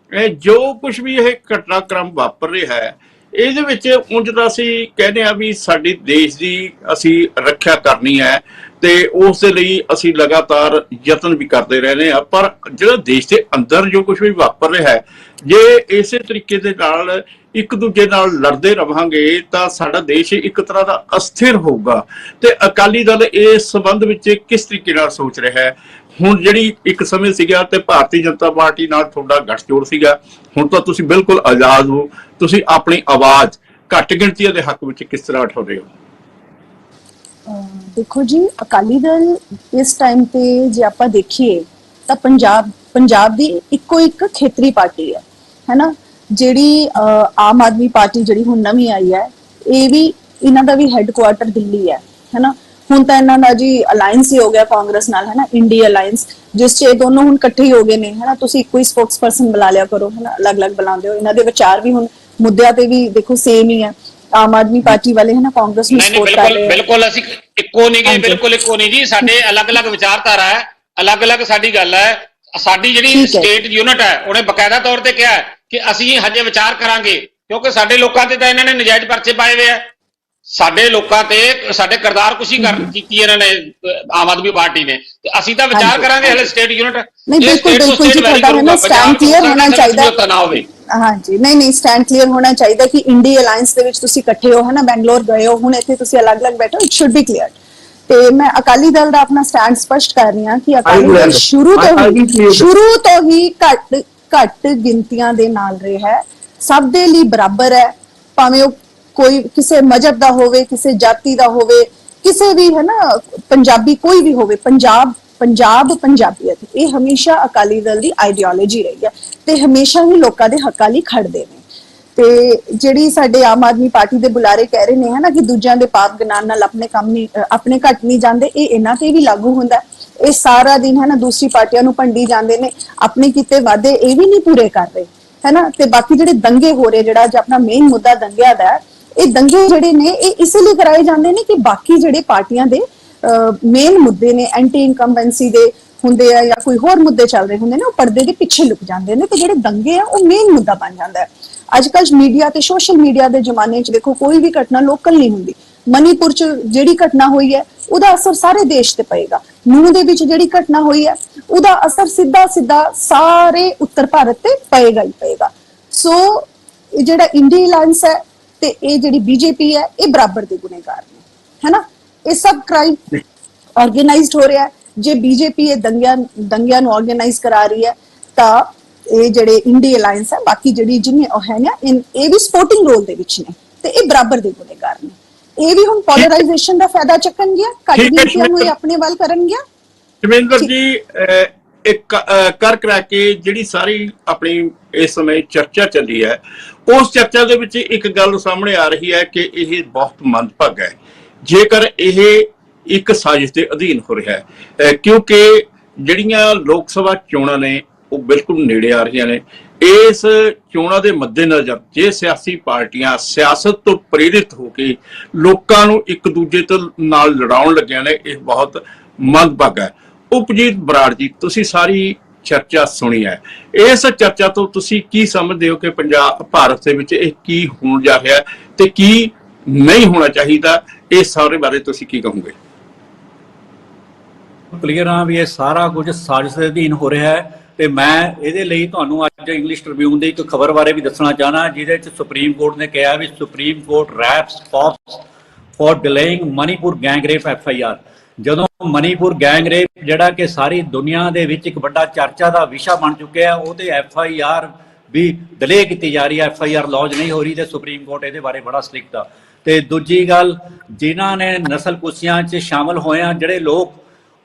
ਜੋ ਕੁਝ ਵੀ ਇਹ ਘਟਨਾਕ੍ਰਮ ਵਾਪਰ ਰਿਹਾ ਹੈ, ਇਹਦੇ ਵਿੱਚ ਉਂਝ ਤਾਂ ਅਸੀਂ ਕਹਿੰਦੇ ਆ ਵੀ ਸਾਡੇ ਦੇਸ਼ ਦੀ ਅਸੀਂ ਰੱਖਿਆ ਕਰਨੀ ਹੈ ਤੇ ਉਸ ਦੇ ਲਈ ਅਸੀਂ ਲਗਾਤਾਰ ਯਤਨ ਵੀ ਕਰਦੇ ਰਹਿੰਦੇ ਆ, ਪਰ ਜਿਹੜਾ ਦੇਸ਼ ਦੇ ਅੰਦਰ ਜੋ ਕੁਝ ਵੀ ਵਾਪਰ ਰਿਹਾ ਹੈ, ਜੇ ਇਸੇ ਤਰੀਕੇ ਦੇ ਨਾਲ ਇੱਕ ਦੂਜੇ ਨਾਲ ਲੜਦੇ ਰਵਾਂਗੇ ਤਾਂ ਸਾਡਾ ਦੇਸ਼ ਇੱਕ ਤਰ੍ਹਾਂ ਦਾ ਅਸਥਿਰ ਹੋਊਗਾ। ਤੇ ਅਕਾਲੀ ਦਲ ਇਸ ਸੰਬੰਧ ਵਿੱਚ ਕਿਸ ਤਰੀਕੇ ਨਾਲ ਸੋਚ ਰਿਹਾ ਹੈ? ਹੁਣ ਜਿਹੜੀ ਇੱਕ ਸਮੇਂ ਸੀਗਾ ਤੇ ਭਾਰਤੀ ਜਨਤਾ ਪਾਰਟੀ ਨਾਲ ਤੁਹਾਡਾ ਗੱਠਜੋੜ ਸੀਗਾ, ਹੁਣ ਤਾਂ ਤੁਸੀਂ ਬਿਲਕੁਲ ਆਜ਼ਾਦ ਹੋ, ਤੁਸੀਂ ਆਪਣੀ ਆਵਾਜ਼ ਘੱਟ ਗਿਣਤੀਆਂ ਦੇ ਹੱਕ ਵਿੱਚ ਕਿਸ ਤਰ੍ਹਾਂ ਉਠਾਉਂਦੇ ਹੋ? ਦੇਖੋ ਜੀ, ਅਕਾਲੀ ਦਲ ਇਸ ਟਾਈਮ ਤੇ ਜੇ ਆਪਾਂ ਦੇਖੀਏ ਤਾਂ ਪੰਜਾਬ ਦੀ ਇੱਕੋ ਇੱਕ ਖੇਤਰੀ ਪਾਰਟੀ ਹੈ ਨਾ। ਜਿਹੜੀ ਆਮ ਆਦਮੀ ਪਾਰਟੀ ਜਿਹੜੀ ਹੁਣ ਨਵੀਂ ਆਈ ਹੈ, ਇਹ ਵੀ ਇਹਨਾਂ ਦਾ ਵੀ ਹੈੱਡਕੁਆਰਟਰ ਦਿੱਲੀ ਹੈ ਨਾ। ਹੁਣ ਤਾਂ ਇਹਨਾਂ ਦਾ ਜੀ ਅਲਾਈਅੰਸ ਹੀ ਹੋ ਗਿਆ ਕਾਂਗਰਸ ਨਾਲ, ਹੈ ਨਾ, ਇੰਡੀ ਅਲਾਈਅੰਸ, ਜਿਸ 'ਚ ਇਹ ਦੋਨੋਂ ਹੁਣ ਇਕੱਠੇ ਹੀ ਹੋ ਗਏ ਨੇ, ਹੈ ਨਾ। ਤੁਸੀਂ ਇੱਕੋ ਹੀ ਸਪੋਕਸਪਰਸਨ ਬੁਲਾ ਲਿਆ ਕਰੋ, ਹੈ ਨਾ, ਅਲੱਗ-ਅਲੱਗ ਬੁਲਾਉਂਦੇ ਹੋ। ਇਹਨਾਂ ਦੇ ਵਿਚਾਰ ਵੀ ਹੁਣ ਮੁੱਦਿਆਂ ਤੇ ਵੀ ਦੇਖੋ ਸੇਮ ਹੀ ਹੈ। ਆਮ ਆਦਮੀ ਪਾਰਟੀ ਵਾਲੇ, ਹੈ ਨਾ, ਕਾਂਗਰਸ ਨੂੰ ਨਹੀਂ ਨਹੀਂ, ਸਪੋਰਟ ਕਰ ਬਿਲਕੁਲ ਰਹੇ ਬਿਲਕੁਲ ਅਸੀਂ ਇੱਕੋ ਨਹੀਂ ਗਏ, ਹਾਂਜੀ। ਬਿਲਕੁਲ ਇੱਕੋ ਨਹੀਂ ਜੀ। ਸਾਡੇ ਅਲੱਗ-ਅਲੱਗ ਵਿਚਾਰਧਾਰਾ ਹੈ, ਅਲੱਗ-ਅਲੱਗ ਸਾਡੀ ਗੱਲ ਹੈ। ਸਾਡੀ ਜਿਹੜੀ ਠੀਕ ਹੈ। ਸਟੇਟ ਯੂਨਿਟ ਹੈ, ਉਹਨੇ ਬਕਾਇਦਾ ਤੌਰ ਤੇ ਕਿਹਾ ਕਿ ਅਸੀਂ ਹਜੇ ਵਿਚਾਰ ਕਰਾਂਗੇ, ਕਿਉਂਕਿ ਸਾਡੇ ਲੋਕਾਂ ਤੇ ਤਾਂ ਇਹਨਾਂ ਨੇ ਨਜਾਇਜ਼ ਪਰਚੇ ਪਾਏ ਹੋਏ ਆ। ਸਾਡੇ ਲੋਕਾਂ ਤੇ ਸਾਡੇ ਕਿਰਦਾਰ ਕੁਸ਼ੀ ਕੀਤੀ ਇਹਨਾਂ ਨੇ, ਆਮ ਆਦਮੀ ਪਾਰਟੀ ਨੇ। ਤੇ ਅਸੀਂ ਤਾਂ ਵਿਚਾਰ ਹਾਂਜੀ। ਕਰਾਂਗੇ ਹਲੇ ਸਟੇਟ ਯੂਨਿਟ। ਨਹੀਂ, ਬਿਲਕੁਲ ਬਿਲਕੁਲ ਜੀ, ਤੁਹਾਡਾ ਹੈ ਨਾ ਸਟੈਂਡ ਕਲੀਅਰ ਹੋਣਾ ਚਾਹੀਦਾ ਨਾ ਹੋਵੇ। ਹਾਂਜੀ, ਨਹੀਂ ਸਟੈਂਡ ਕਲੀਅਰ ਹੋਣਾ ਚਾਹੀਦਾ ਕਿ ਇੰਡੀ ਅਲਾਈਅੰਸ ਦੇ ਵਿੱਚ ਤੁਸੀਂ ਇਕੱਠੇ ਹੋ, ਹੈ ਨਾ, ਬੈਂਗਲੌਰ ਗਏ ਹੋ, ਹੁਣ ਇੱਥੇ ਤੁਸੀਂ ਅਲੱਗ-ਅਲੱਗ ਬੈਠੇ ਹੋ, ਇਟ ਸ਼ੁੱਡ ਬੀ ਕਲੀਅਰ। ਤੇ ਮੈਂ ਅਕਾਲੀ ਦਲ ਦਾ ਆਪਣਾ ਸਟੈਂਡ ਸਪਸ਼ਟ ਕਰ ਰਹੀ ਹਾਂ ਕਿ ਅਕਾਲੀ ਦਲ ਸ਼ੁਰੂ ਤੋਂ ਹੀ ਘੱਟ ਗਿਣਤੀਆਂ ਦੇ ਨਾਲ ਰਿਹਾ ਹੈ, ਸਭ ਦੇ ਲਈ ਬਰਾਬਰ ਹੈ। ਭਾਵੇਂ ਉਹ ਕੋਈ ਕਿਸੇ ਮਜ਼ਹਬ ਦਾ ਹੋਵੇ, ਕਿਸੇ ਜਾਤੀ ਦਾ ਹੋਵੇ, ਕਿਸੇ ਵੀ, ਹੈ ਨਾ, ਪੰਜਾਬੀ ਕੋਈ ਵੀ ਹੋਵੇ, ਪੰਜਾਬੀਅਤ, ਇਹ ਹਮੇਸ਼ਾ ਅਕਾਲੀ ਦਲ ਦੀ ਆਈਡੀਓਲੋਜੀ ਰਹੀ ਹੈ ਤੇ ਹਮੇਸ਼ਾ ਹੀ ਲੋਕਾਂ ਦੇ ਹੱਕਾਂ ਲਈ ਖੜਦੇ ਨੇ। ਤੇ ਜਿਹੜੀ ਸਾਡੇ ਆਮ ਆਦਮੀ ਪਾਰਟੀ ਦੇ ਬੁਲਾਰੇ ਕਹਿ ਰਹੇ ਨੇ, ਹੈ ਨਾ, ਕਿ ਦੂਜਿਆਂ ਦੇ ਪਾਪ ਗਿਨਾਨ ਨਾਲ ਆਪਣੇ ਘੱਟ ਨਹੀਂ ਜਾਂਦੇ, ਇਹ ਇਹਨਾਂ ਤੇ ਵੀ ਲਾਗੂ ਹੁੰਦਾ। ਇਹ ਸਾਰਾ ਦਿਨ, ਹੈ ਨਾ, ਦੂਸਰੀ ਪਾਰਟੀਆਂ ਨੂੰ ਭੰਡੀ ਜਾਂਦੇ ਨੇ, ਆਪਣੇ ਕੀਤੇ ਵਾਅਦੇ ਇਹ ਵੀ ਨਹੀਂ ਪੂਰੇ ਕਰ ਰਹੇ, ਹੈ ਨਾ। ਤੇ ਬਾਕੀ ਜਿਹੜੇ ਦੰਗੇ ਹੋ ਰਹੇ, ਜਿਹੜਾ ਅੱਜ ਆਪਣਾ ਮੇਨ ਮੁੱਦਾ ਦੰਗਿਆਂ ਦਾ, ਇਹ ਦੰਗੇ ਜਿਹੜੇ ਨੇ ਇਹ ਇਸ ਲਈ ਕਰਾਏ ਜਾਂਦੇ ਨੇ ਕਿ ਬਾਕੀ ਜਿਹੜੇ ਪਾਰਟੀਆਂ ਦੇ ਮੇਨ ਮੁੱਦੇ ਨੇ, ਐਂਟੀ ਇਨਕੰਬੈਂਸੀ ਦੇ ਹੁੰਦੇ ਆ ਜਾਂ ਕੋਈ ਹੋਰ ਮੁੱਦੇ ਚੱਲ ਰਹੇ ਹੁੰਦੇ ਨੇ, ਉਹ ਪਰਦੇ ਦੇ ਪਿੱਛੇ ਲੁਕ ਜਾਂਦੇ ਨੇ ਤੇ ਜਿਹੜੇ ਦੰਗੇ ਆ ਉਹ ਮੇਨ ਮੁੱਦਾ ਬਣ ਜਾਂਦਾ ਹੈ। ਅੱਜ ਕੱਲ੍ਹ ਮੀਡੀਆ ਤੇ ਸੋਸ਼ਲ ਮੀਡੀਆ ਦੇ ਜ਼ਮਾਨੇ 'ਚ ਦੇਖੋ, ਕੋਈ ਵੀ ਘਟਨਾ ਲੋਕਲ ਨਹੀਂ ਹੁੰਦੀ। ਮਨੀਪੁਰ 'ਚ ਜਿਹੜੀ ਘਟਨਾ ਹੋਈ ਹੈ ਉਹਦਾ ਅਸਰ ਸਾਰੇ ਦੇਸ਼ ਤੇ ਪਏਗਾ। ਨੂਹ ਦੇ ਵਿੱਚ ਜਿਹੜੀ ਘਟਨਾ ਹੋਈ ਹੈ ਉਹਦਾ ਅਸਰ ਸਿੱਧਾ ਸਾਰੇ ਉੱਤਰ ਭਾਰਤ ਤੇ ਪਏਗਾ ਹੀ ਪਏਗਾ। ਸੋ ਇਹ ਜਿਹੜਾ ਇੰਡੀ ਅਲਾਈਅੰਸ ਹੈ ਤੇ ਇਹ ਜਿਹੜੀ ਬੀਜੇਪੀ ਹੈ, ਇਹ ਬਰਾਬਰ ਦੇ ਗੁਨੇਗਾਰ ਨੇ, ਹੈ ਨਾ। ਇਹ ਸਭ ਕ੍ਰਾਈਮ ਆਰਗੇਨਾਈਜ਼ਡ ਹੋ ਰਿਹਾ ਹੈ। ਜੇ ਬੀਜੇਪੀ ਇਹ ਦੰਗਿਆਂ ਨੂੰ ਆਰਗੇਨਾਈਜ਼ ਕਰਾ ਰਹੀ ਹੈ ਤਾਂ ਇਹ ਜਿਹੜੇ ਇੰਡੀ ਅਲਾਈਅੰਸ ਹੈ, ਬਾਕੀ ਜਿਹੜੀ ਜਿੰਨੇ ਉਹ ਹੈ ਨਾ, ਇਹ ਵੀ ਸਪੋਰਟਿੰਗ ਰੋਲ ਦੇ ਵਿੱਚ ਨੇ ਤੇ ਇਹ ਬਰਾਬਰ ਦੇ ਗੁਨੇਗਾਰ ਨੇ। ਇਹ ਵੀ ਹੁਣ ਪੋਲਰਾਈਜੇਸ਼ਨ ਦਾ ਫਾਇਦਾ ਚੱਕਣਗੀਆਂ, ਘੱਟ ਗਿਣਤੀਆਂ ਨੂੰ ਇਹ ਆਪਣੇ ਵੱਲ ਕਰਨਗੀਆਂ। ਸ਼ਮਿੰਦਰ ਜੀ, ਇੱਕ ਕਰਾ ਕੇ ਜਿਹੜੀ ਸਾਰੀ ਆਪਣੀ ਇਸ ਸਮੇਂ ਚਰਚਾ ਚੱਲੀ ਹੈ, ਉਸ ਚਰਚਾ ਦੇ ਵਿੱਚ ਇੱਕ ਗੱਲ ਸਾਹਮਣੇ ਆ ਰਹੀ ਹੈ ਕਿ ਇਹ ਬਹੁਤ ਮੰਦਭਾਗਾ ਹੈ ਜੇਕਰ ਇਹ ਇੱਕ ਸਾਜ਼ਿਸ਼ ਦੇ ਅਧੀਨ ਹੋ ਰਿਹਾ ਹੈ, ਕਿਉਂਕਿ ਜਿਹੜੀਆਂ ਲੋਕ ਸਭਾ ਚੋਣਾਂ ਨੇ ਉਹ ਬਿਲਕੁਲ ਨੇੜੇ ਆ ਰਹੀਆਂ ਨੇ। ਇਸ ਚੋਣਾਂ ਦੇ ਮੱਦੇਨਜ਼ਰ ਜੇ ਸਿਆਸੀ ਪਾਰਟੀਆਂ ਸਿਆਸਤ ਤੋਂ ਪ੍ਰੇਰਿਤ ਹੋ ਕੇ ਲੋਕਾਂ ਨੂੰ ਇੱਕ ਦੂਜੇ ਤੋਂ ਨਾਲ ਲੜਾਉਣ ਲੱਗੀਆਂ ਨੇ, ਇਹ ਬਹੁਤ ਮੰਦਭਾਗਾ ਹੈ। ਉਪਜੀਤ ਬਰਾੜ ਜੀ, ਤੁਸੀਂ ਸਾਰੀ ਚਰਚਾ ਸੁਣੀ ਹੈ, ਇਸ ਚਰਚਾ ਤੋਂ ਤੁਸੀਂ ਕੀ ਸਮਝਦੇ ਹੋ ਕਿ ਭਾਰਤ ਦੇ ਵਿੱਚ ਇਹ ਕੀ ਹੋਣ ਜਾ ਰਿਹਾ ਤੇ ਕੀ ਨਹੀਂ ਹੋਣਾ ਚਾਹੀਦਾ? ਇਸ ਸਾਰੇ ਬਾਰੇ ਤੁਸੀਂ ਕੀ ਕਹੋਗੇ? ਕਲੀਅਰ ਆ ਵੀ ਇਹ ਸਾਰਾ ਕੁਝ ਸਾਜ਼ਿਸ਼ ਦੇ ਅਧੀਨ ਹੋ ਰਿਹਾ ਹੈ ਤੇ ਮੈਂ ਇਹਦੇ ਲਈ ਤੁਹਾਨੂੰ ਅੱਜ ਇੰਗਲਿਸ਼ ਟ੍ਰਿਬਿਊਨ ਦੀ ਇੱਕ ਖਬਰ ਬਾਰੇ ਵੀ ਦੱਸਣਾ ਚਾਹਨਾ, ਜਿਹਦੇ ਵਿੱਚ ਸੁਪਰੀਮ ਕੋਰਟ ਨੇ ਕਿਹਾ ਵੀ supreme court raps for delaying Manipur gangrape FIR। ਜਦੋਂ ਮਨੀਪੁਰ ਗੈਂਗਰੇਪ ਜਿਹੜਾ ਕਿ ਸਾਰੀ ਦੁਨੀਆ ਦੇ ਵਿੱਚ ਇੱਕ ਵੱਡਾ ਚਰਚਾ ਦਾ ਵਿਸ਼ਾ ਬਣ ਚੁੱਕਿਆ, ਉਹਦੇ FIR ਵੀ ਡਿਲੇ ਕੀਤੀ ਜਾ ਰਹੀ ਹੈ, FIR ਲੌਂਚ ਨਹੀਂ ਹੋ ਰਹੀ ਤੇ ਸੁਪਰੀਮ ਕੋਰਟ ਇਹਦੇ ਬਾਰੇ ਬੜਾ ਸਟ੍ਰਿਕਟ ਆ। ਤੇ ਦੂਜੀ ਗੱਲ, ਜਿਨ੍ਹਾਂ ਨੇ ਨਸਲ ਕੁਸ਼ੀਆਂ 'ਚ ਸ਼ਾਮਲ ਹੋਏ ਆ ਜਿਹੜੇ ਲੋਕ,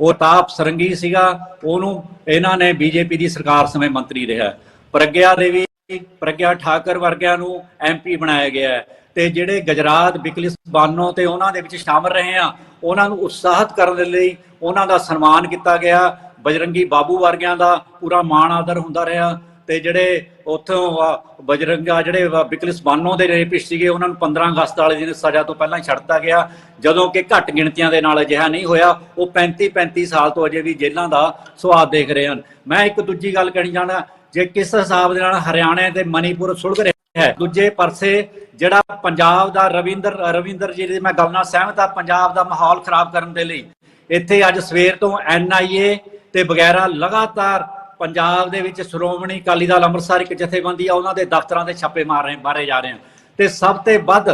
ਉਹ ਤਾਪ ਸਰੰਗੀ ਸੀਗਾ, ਉਹਨੂੰ ਇਹਨਾਂ ਨੇ ਬੀਜੇਪੀ ਦੀ ਸਰਕਾਰ ਸਮੇਂ ਮੰਤਰੀ ਰਿਹਾ। ਪ੍ਰਗਿਆ ਠਾਕਰ ਵਰਗਿਆਂ ਨੂੰ MP ਬਣਾਇਆ ਗਿਆ ਹੈ ਤੇ ਜਿਹੜੇ ਗੁਜਰਾਤ ਬਿਕਲਿਸ ਬਾਨੋ ਤੇ ਉਹਨਾਂ ਦੇ ਵਿੱਚ ਸ਼ਾਮਲ ਰਹੇ ਆ, ਉਹਨਾਂ ਨੂੰ ਉਤਸ਼ਾਹਿਤ ਕਰਨ ਦੇ ਲਈ ਉਹਨਾਂ ਦਾ ਸਨਮਾਨ ਕੀਤਾ ਗਿਆ। ਬਜਰੰਗੀ ਬਾਬੂ ਵਰਗਿਆਂ ਦਾ ਪੂਰਾ ਮਾਣ ਆਦਰ ਹੁੰਦਾ ਰਿਹਾ ਤੇ ਜਿਹੜੇ ਉੱਥੋਂ ਬਜਰੰਗਾ ਜਿਹੜੇ ਬਿਕਲਿਸ ਬਾਨੋ ਦੇ ਰੇਪਿਸਟ ਸੀਗੇ, ਉਹਨਾਂ ਨੂੰ 15 ਅਗਸਤ ਵਾਲੇ ਦਿਨ ਸਜ਼ਾ ਤੋਂ ਪਹਿਲਾਂ ਛੱਡਤਾ ਗਿਆ, ਜਦੋਂ ਕਿ ਘੱਟ ਗਿਣਤੀਆਂ ਦੇ ਨਾਲ ਅਜਿਹਾ ਨਹੀਂ ਹੋਇਆ। ਉਹ 35 ਸਾਲ ਤੋਂ ਅਜੇ ਵੀ ਜੇਲ੍ਹਾਂ ਦਾ ਸਵਾਦ ਦੇਖ ਰਹੇ ਹਨ। ਮੈਂ ਇੱਕ ਦੂਜੀ ਗੱਲ ਕਹਿਣੀ ਚਾਹੁੰਦਾ, ਜੇ ਕਿਸ ਹਿਸਾਬ ਦੇ ਨਾਲ ਹਰਿਆਣਾ ਤੇ ਮਨੀਪੁਰ ਸੁਲਗ ਰਿਹਾ ਹੈ, ਦੂਜੇ ਪਾਸੇ ਜਿਹੜਾ ਪੰਜਾਬ ਦਾ ਰਵਿੰਦਰ ਜੀ ਦੀ ਮੈਂ ਗੱਲ ਨਾਲ ਸਹਿਮਤ ਆ, ਪੰਜਾਬ ਦਾ ਮਾਹੌਲ ਖਰਾਬ ਕਰਨ ਦੇ ਲਈ ਇੱਥੇ ਅੱਜ ਸਵੇਰ ਤੋਂ NIA ਤੇ ਵਗੈਰਾ ਲਗਾਤਾਰ ਪੰਜਾਬ ਦੇ ਵਿੱਚ ਸ਼੍ਰੋਮਣੀ ਅਕਾਲੀ ਦਲ ਅੰਮ੍ਰਿਤਸਰ ਇੱਕ ਜਥੇਬੰਦੀ ਆ, ਉਹਨਾਂ ਦੇ ਦਫ਼ਤਰਾਂ ਦੇ ਛਾਪੇ ਮਾਰੇ ਜਾ ਰਹੇ ਆ ਤੇ ਸਭ ਤੋਂ ਵੱਧ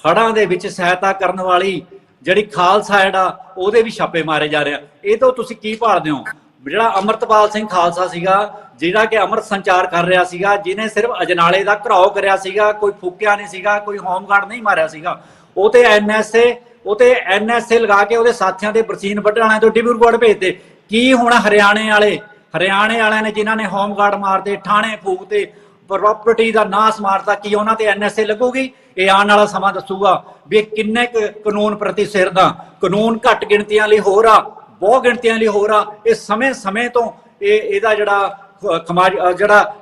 ਹੜ੍ਹਾਂ ਦੇ ਵਿੱਚ ਸਹਾਇਤਾ ਕਰਨ ਵਾਲੀ ਜਿਹੜੀ ਖਾਲਸਾ ਏਡ ਆ, ਉਹਦੇ ਵੀ ਛਾਪੇ ਮਾਰੇ ਜਾ ਰਹੇ ਆ। ਇਹ ਤੋਂ ਤੁਸੀਂ ਕੀ ਭਾਲਦੇ ਹੋ? ਜਿਹੜਾ ਅਮਰਤਪਾਲ ਸਿੰਘ ਖਾਲਸਾ ਸੀਗਾ, ਜਿਹੜਾ ਕਿ ਅੰਮ੍ਰਿਤ ਸੰਚਾਰ ਕਰ ਰਿਹਾ ਸੀਗਾ, ਜਿਹਨੇ ਸਿਰਫ ਅਜਨਾਲੇ ਦਾ ਘਰਾਓ ਕਰਿਆ ਸੀਗਾ, ਕੋਈ ਫੂਕਿਆ ਨਹੀਂ ਸੀਗਾ, ਕੋਈ ਹੋਮਗਾਰਡ ਨਹੀਂ ਮਾਰਿਆ ਸੀਗਾ, ਉਹ ਤੇ NSA ਉਹ ਤੇ NSA ਲਗਾ ਕੇ ਉਹਦੇ ਸਾਥੀਆਂ ਦੇ ਬਰਸੀਨ ਵੱਢਣ ਵਾਲਿਆਂ ਤੋਂ ਡਿਬਰੂਗੜ੍ਹ ਭੇਜਦੇ। ਕੀ ਹੁਣ ਹਰਿਆਣੇ ਵਾਲਿਆਂ ਨੇ ਜਿਨ੍ਹਾਂ ਨੇ ਹੋਮਗਾਰਡ ਮਾਰਦੇ, ਠਾਣੇ ਫੂਕਤੇ, ਪ੍ਰਾਪਰਟੀ ਦਾ ਨਾਸ ਮਾਰਤਾ, ਕੀ ਉਹਨਾਂ ਤੇ NSA ਲੱਗੂਗੀ? ਇਹ ਆਉਣ ਵਾਲਾ ਸਮਾਂ ਦੱਸੂਗਾ ਵੀ ਕਿੰਨੇ ਕੁ ਕਾਨੂੰਨ ਪ੍ਰਤੀ ਸਿਰਦਾ। ਕਾਨੂੰਨ ਘੱਟ ਗਿਣਤੀਆਂ ਲਈ ਹੋਰ ਆ, ਬਹੁਤ ਗਿਣਤੀਆਂ ਲਈ ਹੋਰ ਆ। ਇਹ ਸਮੇਂ ਤੋਂ ਇਹਦਾ ਜਿਹੜਾ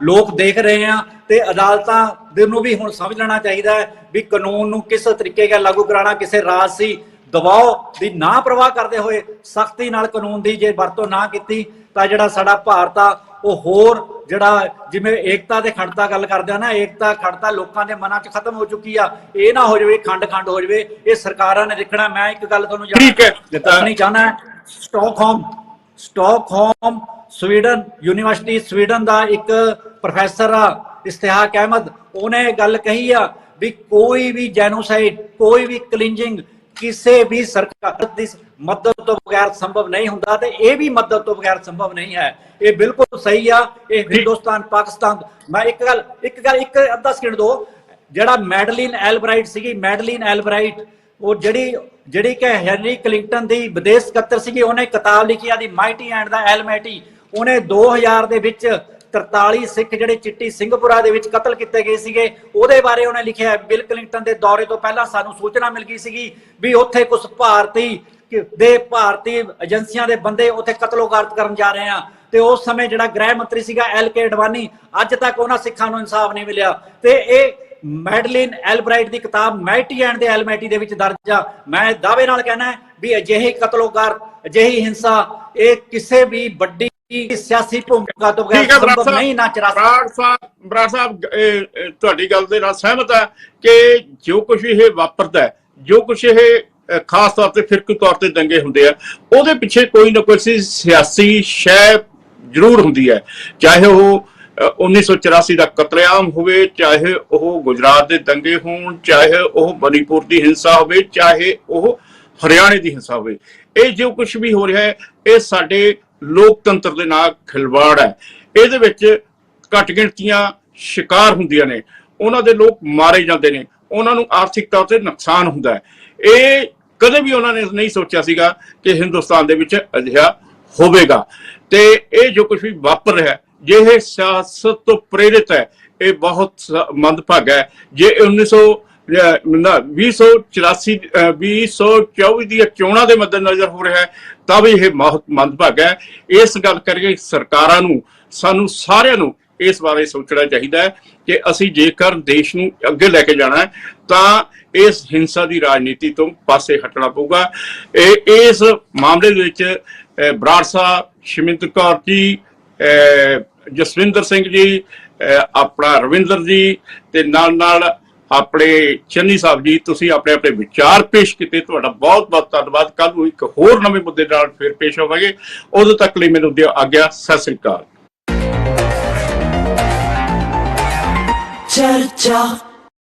ਲੋਕ ਦੇਖ ਰਹੇ ਆ, ਤੇ ਅਦਾਲਤਾਂ ਦੇ ਨੂੰ ਵੀ ਹੁਣ ਸਮਝ ਲੈਣਾ ਚਾਹੀਦਾ ਹੈ ਵੀ ਕਾਨੂੰਨ ਨੂੰ ਕਿਸ ਤਰੀਕੇ ਨਾਲ ਲਾਗੂ ਕਰਾਉਣਾ। ਕਿਸੇ ਰਾਜਸੀ ਦਬਾਅ ਦੀ ਨਾ ਪ੍ਰਵਾਹ ਕਰਦੇ ਹੋਏ ਸਖਤੀ ਨਾਲ ਕਾਨੂੰਨ ਦੀ ਜੇ ਵਰਤੋਂ ਨਾ ਕੀਤੀ ਤਾਂ ਜਿਹੜਾ ਸਾਡਾ ਭਾਰਤ ਆ ਉਹ ਹੋਰ ਜਿਹੜਾ ਜਿਵੇਂ ਏਕਤਾ ਤੇ ਅਖੰਡਤਾ ਗੱਲ ਕਰਦੇ ਆ ਨਾ, ਏਕਤਾ ਅਖੰਡਤਾ ਲੋਕਾਂ ਦੇ ਮਨਾਂ 'ਚ ਖਤਮ ਹੋ ਚੁੱਕੀ ਆ। ਇਹ ਨਾ ਹੋ ਜਾਵੇ ਖੰਡ ਹੋ ਜਾਵੇ, ਇਹ ਸਰਕਾਰਾਂ ਨੇ ਦੇਖਣਾ। ਮੈਂ ਇੱਕ ਗੱਲ ਤੁਹਾਨੂੰ ਦੱਸਣੀ ਚਾਹੁੰਦਾ, ਸਟਾਕਹੋਮ ਸਵੀਡਨ ਯੂਨੀਵਰਸਿਟੀ ਸਵੀਡਨ ਦਾ ਇੱਕ ਪ੍ਰੋਫੈਸਰ ਆ ਇਸ਼ਤਿਹਾਕ ਅਹਿਮਦ, ਉਹਨੇ ਗੱਲ ਕਹੀ ਆ ਵੀ ਕੋਈ ਵੀ ਜੈਨੋਸਾਈਡ, ਕੋਈ ਵੀ ਕਲਿੰਜਿੰਗ ਕਿਸੇ ਵੀ ਸਰਕਾਰ ਦੀ ਮਦਦ ਤੋਂ ਬਗੈਰ ਸੰਭਵ ਨਹੀਂ ਹੁੰਦਾ, ਤੇ ਇਹ ਵੀ ਮਦਦ ਤੋਂ ਬਗੈਰ ਸੰਭਵ ਨਹੀਂ ਹੈ। ਇਹ ਬਿਲਕੁਲ ਸਹੀ ਆ। ਇਹ ਹਿੰਦੁਸਤਾਨ ਪਾਕਿਸਤਾਨ, ਮੈਂ ਇੱਕ ਅੱਧਾ ਸਕਿੰਟ ਦੋ, ਜਿਹੜਾ ਮੈਡਲਿਨ ਐਲਬਰਾਈਟ ਸੀਗੀ, ਮੈਡਲਿਨ ਐਲਬਰਾਈਟ, ਉਹ ਜਿਹੜੀ ਕਿ ਹੈਨਰੀ ਕਲਿੰਟਨ ਦੀ ਵਿਦੇਸ਼ ਸਕੱਤਰ ਸੀਗੀ, ਉਹਨੇ ਕਿਤਾਬ ਲਿਖੀ ਆ ਦੀ ਮਾਈਟੀ ਐਂਡ ਦਾ ਐਲਮੈਟੀ। ਉਹਨੇ 2000 ਦੇ ਵਿੱਚ 43 ਸਿੱਖ ਜਿਹੜੇ ਚਿੱਟੀ ਸਿੰਘਪੁਰਾ ਦੇ ਵਿੱਚ ਕਤਲ ਕੀਤੇ ਗਏ ਸੀਗੇ, ਉਹਦੇ ਬਾਰੇ ਉਹਨੇ ਲਿਖਿਆ। ਬਿਲ ਕਲਿੰਟਨ ਦੇ ਦੌਰੇ ਤੋਂ ਪਹਿਲਾਂ ਸਾਨੂੰ ਸੂਚਨਾ ਮਿਲ ਗਈ ਸੀਗੀ ਵੀ ਉੱਥੇ ਕੁਝ ਭਾਰਤੀ ਏਜੰਸੀਆਂ ਦੇ ਬੰਦੇ ਉੱਥੇ ਕਤਲੋਗਾਰਤ ਕਰਨ ਜਾ ਰਹੇ ਆ, ਤੇ ਉਸ ਸਮੇਂ ਜਿਹੜਾ ਗ੍ਰਹਿ ਮੰਤਰੀ ਸੀਗਾ LK ਅਡਵਾਨੀ, ਅੱਜ ਤੱਕ ਉਹਨਾਂ ਸਿੱਖਾਂ ਨੂੰ ਇਨਸਾਫ ਨਹੀਂ ਮਿਲਿਆ। ਤੇ ਇਹ ਮੈਡਲਿਨ ਐਲਬਰਾਈਟ ਦੀ ਕਿਤਾਬ ਮਾਈਟੀ ਐਂਡ ਦੇ ਐਲਮੈਟੀ ਦੇ ਵਿੱਚ ਦਰਜ ਆ। ਮੈਂ ਦਾਅਵੇ ਨਾਲ ਕਹਿਣਾ ਵੀ ਅਜਿਹੀ ਕਤਲੋਗਾਰਤ, ਅਜਿਹੀ ਹਿੰਸਾ, ਇਹ ਕਿਸੇ ਵੀ ਵੱਡੀ ਸਿਆਸੀ ਭੂਮਿਕਾ ਤੋਂ ਬਗੈਰ ਸੰਭਵ ਨਹੀਂ। ਨਾ ਬਰਾੜ ਸਾਹਿਬ ਤੁਹਾਡੀ ਗੱਲ ਦੇ ਨਾਲ ਸਹਿਮਤ ਹੈ ਕਿ ਜੋ ਕੁਝ ਇਹ ਵਾਪਰਦਾ, ਜੋ ਕੁਝ ਇਹ ਖਾਸ ਤੌਰ ਤੇ ਫਿਰਕੀ ਤੌਰ ਤੇ ਦੰਗੇ ਹੁੰਦੇ ਆ, ਉਹਦੇ ਪਿੱਛੇ ਕੋਈ ਨਾ ਕੋਈ ਸਿਆਸੀ ਸ਼ੈ ਜ਼ਰੂਰ ਹੁੰਦੀ ਹੈ। ਚਾਹੇ ਉਹ 1984 ਦਾ ਕਤਲੇਆਮ ਹੋਵੇ, ਚਾਹੇ ਉਹ ਗੁਜਰਾਤ ਦੇ ਦੰਗੇ ਹੋਣ, ਚਾਹੇ ਉਹ ਮਨੀਪੁਰ ਦੀ ਹਿੰਸਾ ਹੋਵੇ, ਚਾਹੇ ਉਹ ਹਰਿਆਣੇ ਦੀ ਹਿੰਸਾ ਹੋਵੇ। ਇਹ ਜੋ ਕੁਝ ਵੀ ਹੋ ਰਿਹਾ ਹੈ, ਇਹ ਸਾਡੇ ਲੋਕਤੰਤਰ ਦੇ ਨਾਲ ਖਿਲਵਾੜ ਹੈ। ਇਹਦੇ ਵਿੱਚ ਘੱਟ ਗਿਣਤੀਆਂ ਸ਼ਿਕਾਰ ਹੁੰਦੀਆਂ ਨੇ, ਉਹਨਾਂ ਦੇ ਲੋਕ ਮਾਰੇ ਜਾਂਦੇ ਨੇ, ਉਹਨਾਂ ਨੂੰ ਆਰਥਿਕ ਤੌਰ ਤੇ ਨੁਕਸਾਨ ਹੁੰਦਾ ਹੈ। ਇਹ ਕਦੇ ਵੀ ਉਹਨਾਂ ਨੇ ਨਹੀਂ ਸੋਚਿਆ ਸੀਗਾ ਕਿ ਹਿੰਦੁਸਤਾਨ ਦੇ ਵਿੱਚ ਅਜਿਹਾ ਹੋਵੇਗਾ। ਤੇ ਇਹ ਜੋ ਕੁਝ ਵੀ ਵਾਪਰ ਰਿਹਾ, ਜੇ ਇਹ ਸਿਆਸਤ ਤੋਂ ਪ੍ਰੇਰਿਤ ਹੈ, ਇਹ ਬਹੁਤ ਮੰਦਭਾਗਾ ਹੈ। ਜੇ 2024 ਦੀਆਂ ਚੋਣਾਂ ਦੇ ਮੱਦੇਨਜ਼ਰ ਹੋ ਰਿਹਾ ਹੈ, ਤਾਂ ਵੀ ਇਹ ਬਹੁਤ ਮੰਦਭਾਗਾ ਹੈ। ਇਸ ਗੱਲ ਕਰਕੇ ਸਰਕਾਰਾਂ ਨੂੰ, ਸਾਨੂੰ ਸਾਰਿਆਂ ਨੂੰ ਇਸ ਬਾਰੇ ਸੋਚਣਾ ਚਾਹੀਦਾ ਹੈ ਕਿ ਅਸੀਂ ਜੇਕਰ ਦੇਸ਼ ਨੂੰ ਅੱਗੇ ਲੈ ਕੇ ਜਾਣਾ ਹੈ ਤਾਂ ਇਸ ਹਿੰਸਾ ਦੀ ਰਾਜਨੀਤੀ ਤੋਂ ਪਾਸੇ ਹਟਣਾ ਪਊਗਾ। ਇਸ ਮਾਮਲੇ ਦੇ ਵਿੱਚ ਬਰਾੜ ਸਾਹਿਬ, ਸ਼ਮਿੰਦਰ ਕੌਰ ਜੀ, ਜਸਵਿੰਦਰ ਸਿੰਘ ਜੀ, ਆਪਣਾ ਰਵਿੰਦਰ ਜੀ, ਤੇ ਨਾਲ ਆਪਣੇ ਚੰਨੀ ਸਾਹਿਬ ਜੀ, ਤੁਸੀਂ ਆਪਣੇ ਵਿਚਾਰ ਪੇਸ਼ ਕੀਤੇ। ਤੁਹਾਡਾ ਬਹੁਤ ਬਹੁਤ ਧੰਨਵਾਦ। ਕੱਲ ਨੂੰ ਇੱਕ ਹੋਰ ਨਵੇਂ ਮੁੱਦੇ ਨਾਲ ਫਿਰ ਪੇਸ਼ ਹੋਵਾਂਗੇ। ਉਦੋਂ ਤੱਕ ਲਈ ਮੈਨੂੰ ਦਿਓ ਆਗਿਆ। ਸਤਿ ਸ੍ਰੀ ਅਕਾਲ। ਚਰਚਾ।